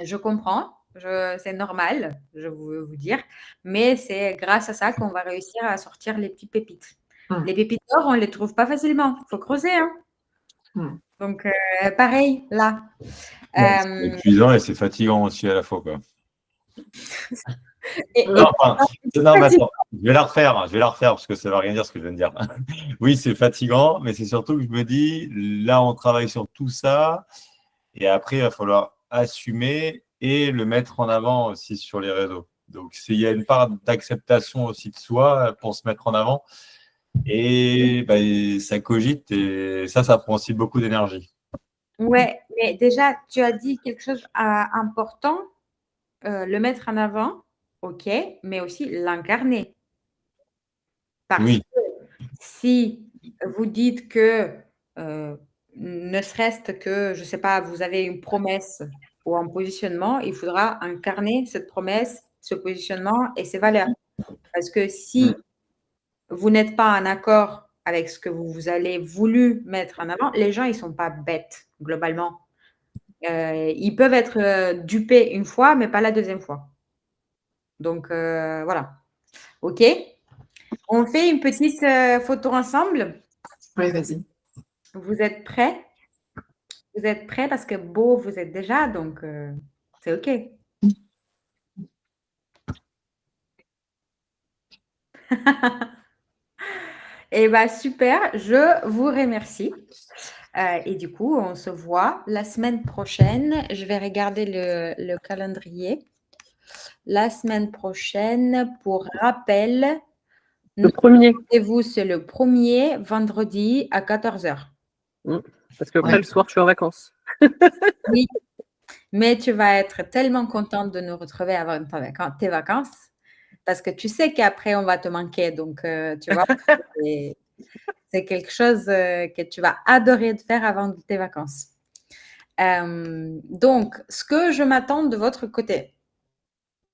je comprends. C'est normal, je veux vous dire. Mais c'est grâce à ça qu'on va réussir à sortir les petites pépites. Hum, Les pépites d'or, on ne les trouve pas facilement. Il faut creuser, hein. hum. Donc, pareil, là. Ouais, c'est épuisant et c'est fatigant aussi à la fois, quoi. Et Non, enfin, non, mais attends, je vais la refaire parce que ça ne va rien dire ce que je viens de dire. Oui, c'est fatigant, mais c'est surtout que je me dis, là, on travaille sur tout ça et après, il va falloir assumer et le mettre en avant aussi sur les réseaux. Donc, il y a une part d'acceptation aussi de soi pour se mettre en avant et bah, ça cogite et ça prend aussi beaucoup d'énergie. ouais, mais déjà, tu as dit quelque chose d'important, le mettre en avant, ok, mais aussi l'incarner. Parce Oui, que si vous dites que, ne serait-ce que, je ne sais pas, vous avez une promesse ou un positionnement, il faudra incarner cette promesse, ce positionnement et ces valeurs. Parce que si vous n'êtes pas en accord avec ce que vous avez voulu mettre en avant, les gens, ils ne sont pas bêtes, globalement. Ils peuvent être dupés une fois, mais pas la deuxième fois. Donc, voilà. OK? On fait une petite photo ensemble. Oui, vas-y. Vous êtes prêts? Vous êtes prêts parce que beau, vous êtes déjà, donc c'est OK. Eh bien, super, je vous remercie. Et du coup, on se voit la semaine prochaine. Je vais regarder le calendrier. La semaine prochaine, pour rappel, Le premier. rendez-vous, c'est le 1er vendredi à 14h. Parce qu'après, le soir, je suis en vacances. Oui, mais tu vas être tellement contente de nous retrouver avant tes vacances parce que tu sais qu'après, on va te manquer. Donc, tu vois, c'est quelque chose que tu vas adorer de faire avant tes vacances. Donc, ce que je m'attends de votre côté,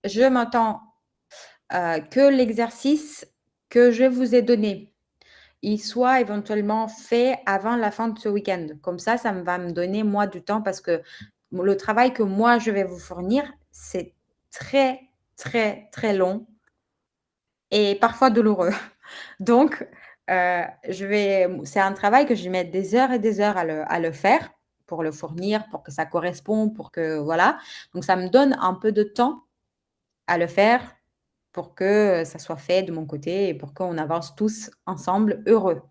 je m'attends que l'exercice que je vous ai donné, il soit éventuellement fait avant la fin de ce week-end. Comme ça va me donner, moi, du temps parce que le travail que moi, je vais vous fournir, c'est très, très, très long et parfois douloureux. Donc, c'est un travail que je vais mettre des heures et des heures à le faire pour le fournir, pour que ça corresponde, pour que, voilà. Donc, ça me donne un peu de temps à le faire pour que ça soit fait de mon côté et pour qu'on avance tous ensemble heureux.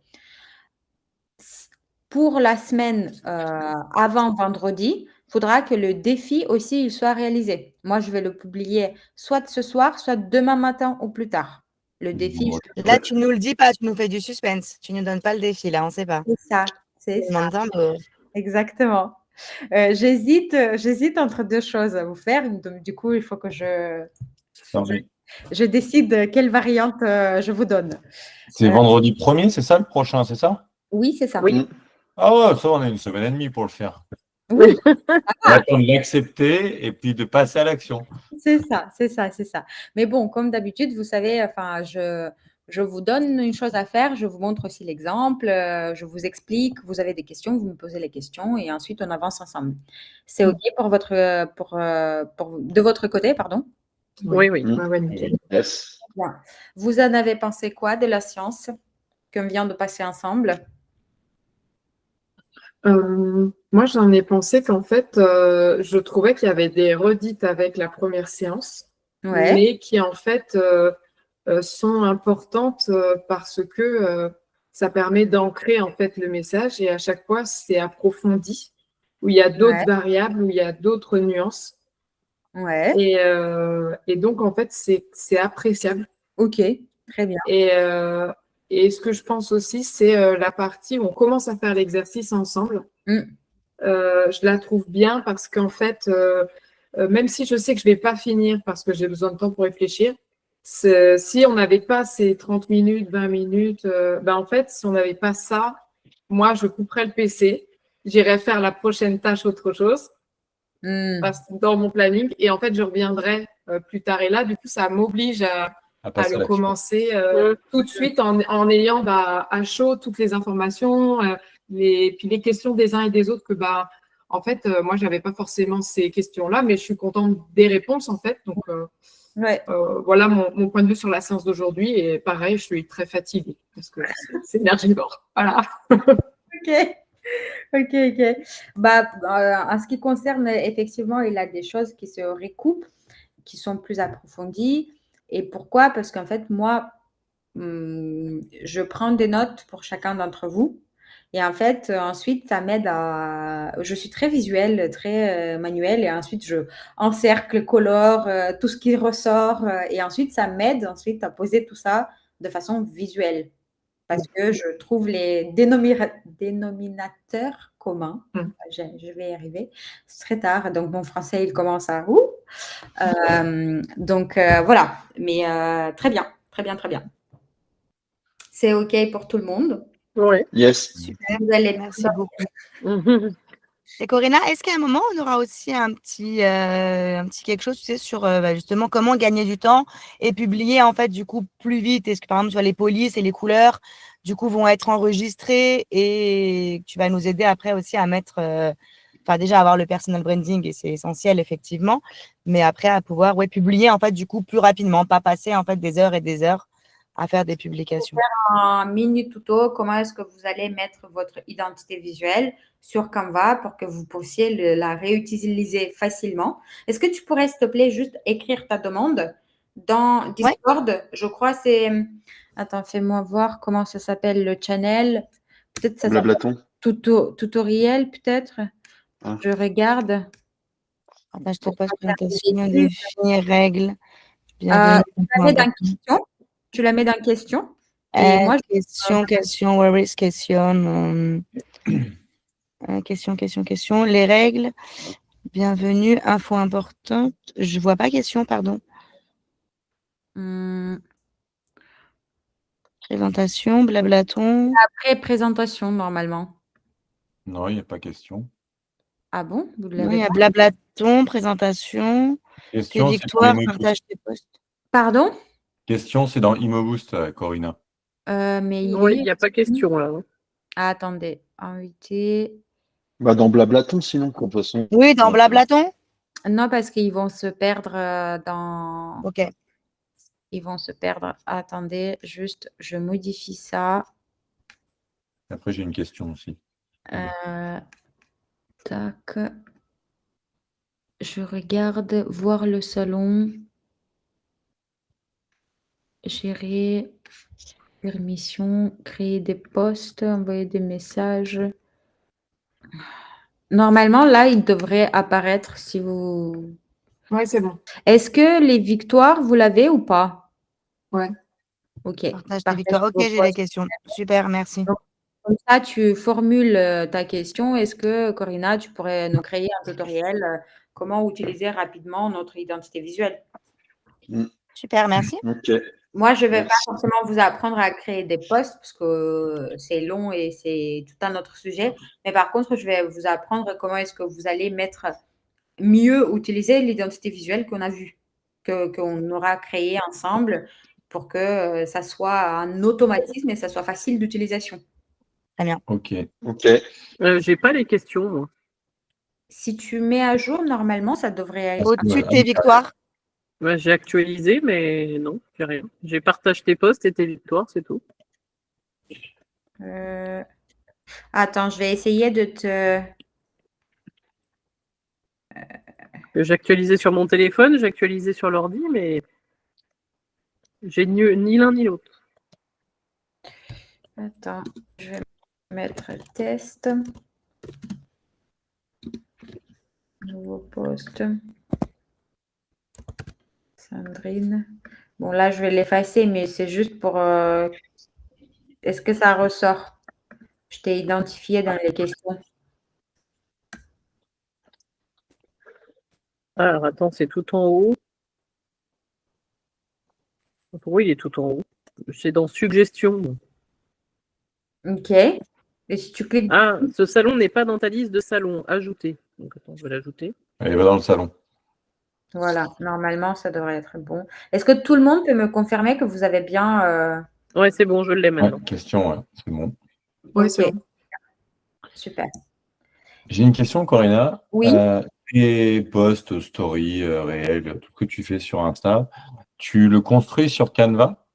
Pour la semaine avant vendredi, il faudra que le défi aussi il soit réalisé. Moi, je vais le publier soit ce soir, soit demain matin ou plus tard. Le défi, Là, tu nous le dis pas, tu nous fais du suspense. Tu nous donnes pas le défi, là, on sait pas. c'est ça. C'est ça. Exactement. J'hésite entre deux choses à vous faire. Donc, du coup, il faut que je décide quelle variante je vous donne. c'est vendredi 1er, c'est ça le prochain, c'est ça? Oui, c'est ça. Oui. Ah ouais, ça, on a une semaine et demie pour le faire. Oui, On va attendre de l'accepter et puis de passer à l'action. c'est ça, c'est ça, c'est ça. Mais bon, comme d'habitude, vous savez, enfin, je vous donne une chose à faire, je vous montre aussi l'exemple, je vous explique, vous avez des questions, vous me posez les questions et ensuite on avance ensemble. C'est OK pour de votre côté, pardon? Oui, oui. Ouais, nickel. Yes. Bien. Vous en avez pensé quoi de la science qu'on vient de passer ensemble? Moi, j'en ai pensé qu'en fait, je trouvais qu'il y avait des redites avec la première séance, Ouais, mais qui en fait sont importantes parce que ça permet d'ancrer en fait le message et à chaque fois, c'est approfondi, où il y a d'autres ouais, variables, où il y a d'autres nuances. ouais. Et donc, en fait, c'est appréciable. OK, très bien. Et ce que je pense aussi, c'est la partie où on commence à faire l'exercice ensemble. Je la trouve bien parce qu'en fait, même si je sais que je ne vais pas finir parce que j'ai besoin de temps pour réfléchir, si on n'avait pas ces 30 minutes, 20 minutes, ben en fait, si on n'avait pas ça, moi, je couperais le PC, j'irais faire la prochaine tâche, autre chose, dans mon planning, et en fait, je reviendrai plus tard. Et là, du coup, ça m'oblige à passer à le l'action. commencer tout de suite en ayant à chaud toutes les informations, puis les questions des uns et des autres que, en fait, moi, je n'avais pas forcément ces questions-là, mais je suis contente des réponses, en fait. Donc, Ouais. voilà mon point de vue sur la séance d'aujourd'hui. Et pareil, je suis très fatiguée parce que c'est énergivore. Voilà. OK. Ok, ok. Bah, en ce qui concerne, effectivement, il a des choses qui se recoupent, qui sont plus approfondies. Et pourquoi? Parce qu'en fait, moi, je prends des notes pour chacun d'entre vous. Et en fait, ensuite, ça m'aide à... Je suis très visuelle, très manuelle. Et ensuite, je encercle, colore, tout ce qui ressort. Et ensuite, ça m'aide ensuite à poser tout ça de façon visuelle. Parce que je trouve les dénominateurs communs. Mm. Je vais y arriver. C'est très tard, donc mon français, il commence à... donc, voilà. Mais très bien, très bien, très bien. C'est OK pour tout le monde. Ouais. Yes. Super, Vous allez... merci beaucoup. Et Corinna, est-ce qu'à un moment, on aura aussi un petit quelque chose, tu sais, sur justement comment gagner du temps et publier en fait du coup plus vite? Est-ce que par exemple, tu vois, les polices et les couleurs du coup vont être enregistrées et tu vas nous aider après aussi à mettre, enfin déjà avoir le personal branding et c'est essentiel effectivement, mais après à pouvoir publier en fait du coup plus rapidement, pas passer en fait des heures et des heures à faire des publications. Un mini tuto, comment est-ce que vous allez mettre votre identité visuelle sur Canva pour que vous puissiez la réutiliser facilement. Est-ce que tu pourrais, s'il te plaît, juste écrire ta demande dans Discord? Je crois que c'est... Attends, fais-moi voir comment ça s'appelle le channel. Peut-être ça s'appelle Blablaton. tutoriel, peut-être. Ah. Je regarde. Partage tes posts, présentation, définir règles. Tu la mets dans question. Tu la mets dans question. Et moi, question, where is question? Question. Les règles. Bienvenue. Info importante. Je vois pas question, pardon. Présentation, blablaton. Après présentation, normalement. Non, il n'y a pas question. Ah bon? Vous Non, l'avez il y a pas? blablaton, présentation. Question, tes victoires, partage tes posts. Pardon? Question, c'est dans ImoBoost, Corinna. Mais Oui, il n'y a pas question là. Ah, attendez. Invité. Bah, dans Blablaton, sinon, de toute façon. Oui, dans blablaton. Non, parce qu'ils vont se perdre dans... Ok. Ils vont se perdre. Attendez, juste, je modifie ça. Après, j'ai une question aussi. Tac. Je regarde, voir le salon. Gérer, permission, créer des posts, envoyer des messages. Normalement, là, il devrait apparaître si vous... Ouais, c'est bon. Est-ce que les victoires, vous l'avez ou pas? Ouais. Ok. Partage tes victoires. Ok, j'ai les questions. Super, merci. Donc, comme ça, tu formules ta question. Est-ce que, Corinna, tu pourrais nous créer un tutoriel comment utiliser rapidement notre identité visuelle? Super, merci. Ok. Moi, je ne vais pas forcément vous apprendre à créer des posts parce que c'est long et c'est tout un autre sujet. Mais par contre, je vais vous apprendre comment est-ce que vous allez mieux utiliser l'identité visuelle qu'on a vue, qu'on aura créé ensemble pour que ça soit un automatisme et ça soit facile d'utilisation. Très bien. Ok. J'ai pas les questions, moi. Si tu mets à jour, normalement, ça devrait être... Au-dessus de tes victoires. Ouais, j'ai actualisé, mais non, j'ai rien. J'ai partagé tes posts et tes victoires, c'est tout. Attends, je vais essayer de te... J'ai actualisé sur mon téléphone, j'ai actualisé sur l'ordi, mais j'ai ni l'un ni l'autre. Attends, je vais mettre test. Nouveau post. Sandrine. Bon, là, je vais l'effacer, mais c'est juste pour... Est-ce que ça ressort? Je t'ai identifié dans les questions. Alors, attends, c'est tout en haut. Oui, il est tout en haut. C'est dans Suggestions. Ok. Et si tu cliques... Ah, ce salon n'est pas dans ta liste de salons. Ajouter. Donc, attends, je vais l'ajouter. Elle va dans le salon. Voilà, normalement, ça devrait être bon. Est-ce que tout le monde peut me confirmer que vous avez bien... Ouais, c'est bon, je l'ai maintenant. Question, ouais, c'est bon. Oui, c'est bon. Super. J'ai une question, Corinna. Oui. Tes posts, stories, réels, tout ce que tu fais sur Insta, tu le construis sur Canva?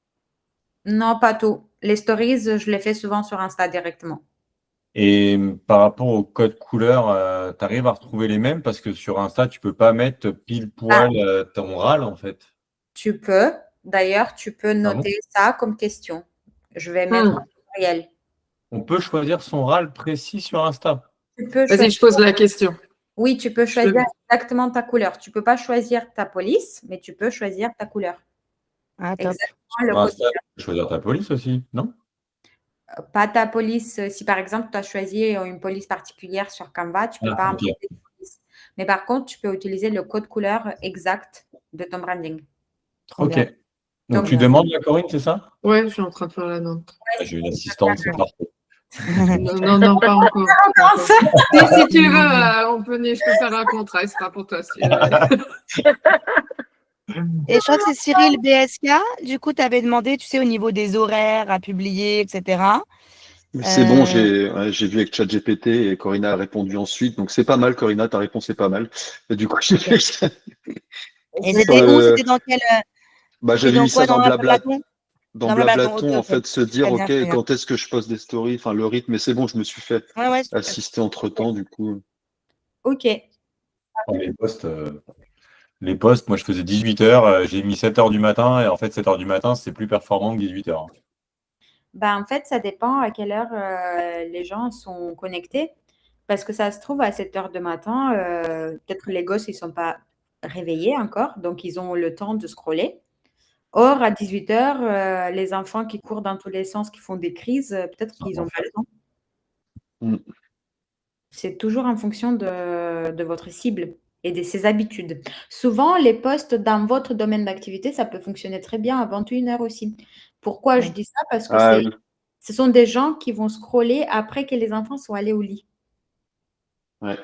Non, pas tout. Les stories, je les fais souvent sur Insta directement. Et par rapport au code couleur, tu arrives à retrouver les mêmes parce que sur Insta, tu peux pas mettre pile poil ton râle en fait. Tu peux. D'ailleurs, tu peux Ah bon? noter ça comme question. Je vais mettre en pluriel. On peut choisir son râle précis sur Insta. Tu peux Vas-y, je pose la question. Oui, tu peux Je choisir le- exactement ta couleur. Tu peux pas choisir ta police, mais tu peux choisir ta couleur. Ah, top. Exactement le Sur code Insta, tu peux choisir ta police aussi, non? Pas ta police. Si par exemple, tu as choisi une police particulière sur Canva, tu ne peux pas Ok. importer ta police. Mais par contre, tu peux utiliser le code couleur exact de ton branding. Trop Ok. bien. Donc, Donc, tu demandes la Corinne, c'est ça? Ouais, je suis en train de faire la note. J'ai une assistante, c'est parfait. Non, pas encore. Commence. Si tu veux, je peux faire un contrat, ce sera pour toi. Et je crois que c'est Cyril BSK. Du coup, tu avais demandé, tu sais, au niveau des horaires à publier, etc. C'est bon, j'ai vu avec ChatGPT et Corinna a répondu ensuite. Donc c'est pas mal, Corinna, ta réponse est pas mal. Et du coup, j'ai fait ça. Et Sur c'était où? le- C'était dans quel Bah, c'était j'avais dans mis quoi? ça Dans dans Blablaton? dans Dans Blablaton, ok, Blablaton, en ok. fait, se dire, Très bien, OK, très bien. quand est-ce que je poste des stories, enfin, le rythme, mais c'est bon, je me suis fait Ouais, super. assister entre-temps, du coup. OK. Les posts, moi, je faisais 18h, j'ai mis 7h du matin, et en fait, 7h du matin, c'est plus performant que 18h. En fait, ça dépend à quelle heure les gens sont connectés. Parce que ça se trouve, à 7 heures du matin, peut-être les gosses, ils ne sont pas réveillés encore, donc ils ont le temps de scroller. Or, à 18 heures, les enfants qui courent dans tous les sens, qui font des crises, peut-être qu'ils n'ont pas le temps. Mm. C'est toujours en fonction de votre cible et de ses habitudes. Souvent, les posts dans votre domaine d'activité, ça peut fonctionner très bien à 21 heures aussi. Pourquoi je dis ça? Parce que Ah oui, ce sont des gens qui vont scroller après que les enfants soient allés au lit. ouais.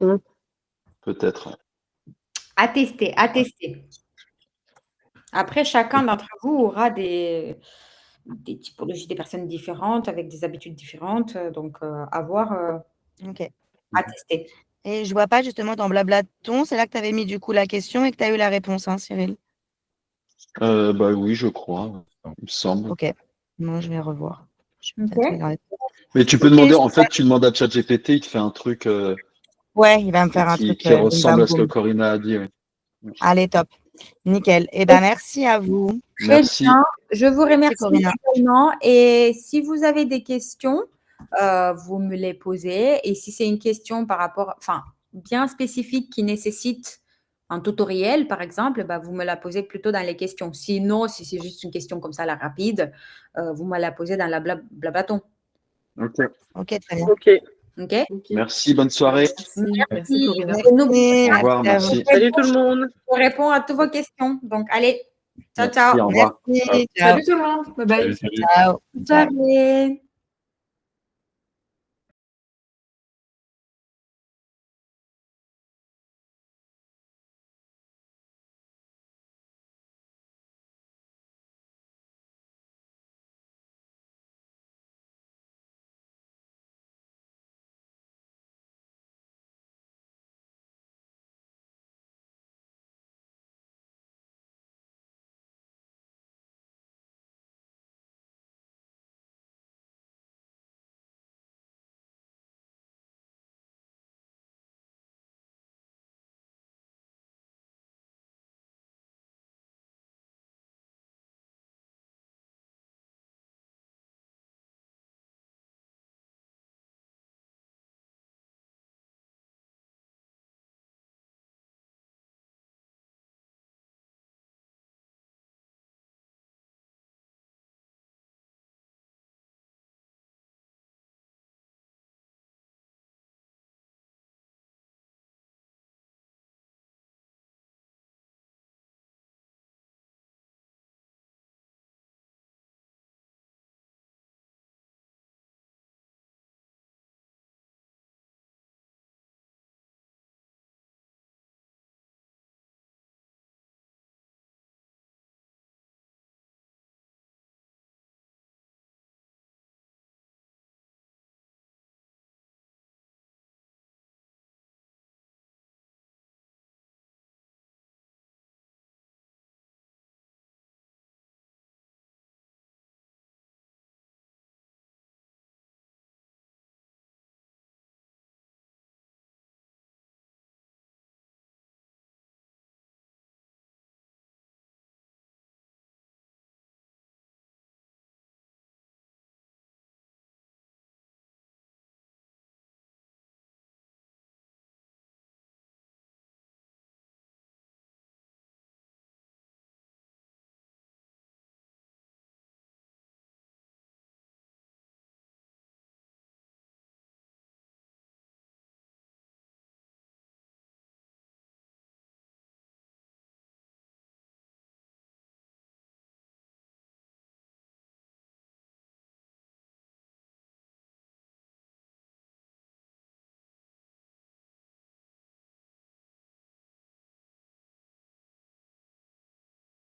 Mm. Peut-être. À tester, à tester. Après, chacun d'entre vous aura des typologies, des personnes différentes, avec des habitudes différentes. Donc, à voir, Ok. à tester. Et je vois pas justement dans Blablaton, c'est là que tu avais mis du coup la question et que tu as eu la réponse, hein, Cyril. Bah oui, je crois, il me semble. Ok. Moi, je vais revoir. Je vais peut-être Ok. regarder. Mais tu peux Ok, demander, en super. fait, tu demandes à ChatGPT, il te fait un truc Ouais, il va me faire un truc. qui Bim, ressemble bam, à ce que boum. Corinna a dit. Ouais. Allez, top. Nickel. Eh ben, merci à vous. Très Merci. bien. Je vous Merci, remercie Corinna. également. Et si vous avez des questions, vous me les posez. Et si c'est une question par rapport, enfin, bien spécifique qui nécessite un tutoriel, par exemple, bah, vous me la posez plutôt dans les questions. Sinon, si c'est juste une question comme ça, la rapide, vous me la posez dans la Blablaton. Ok. Ok, très bien. Ok. OK? Merci, bonne soirée. Merci, Corinna. Et n'oubliez Au pas, revoir, Merci à vous. merci. Salut tout le monde. je réponds à toutes vos questions. Donc, allez, ciao, Merci, ciao. au revoir. Merci. Ciao. Salut tout le monde. Bye bye. Salut. Ciao. Bonne soirée.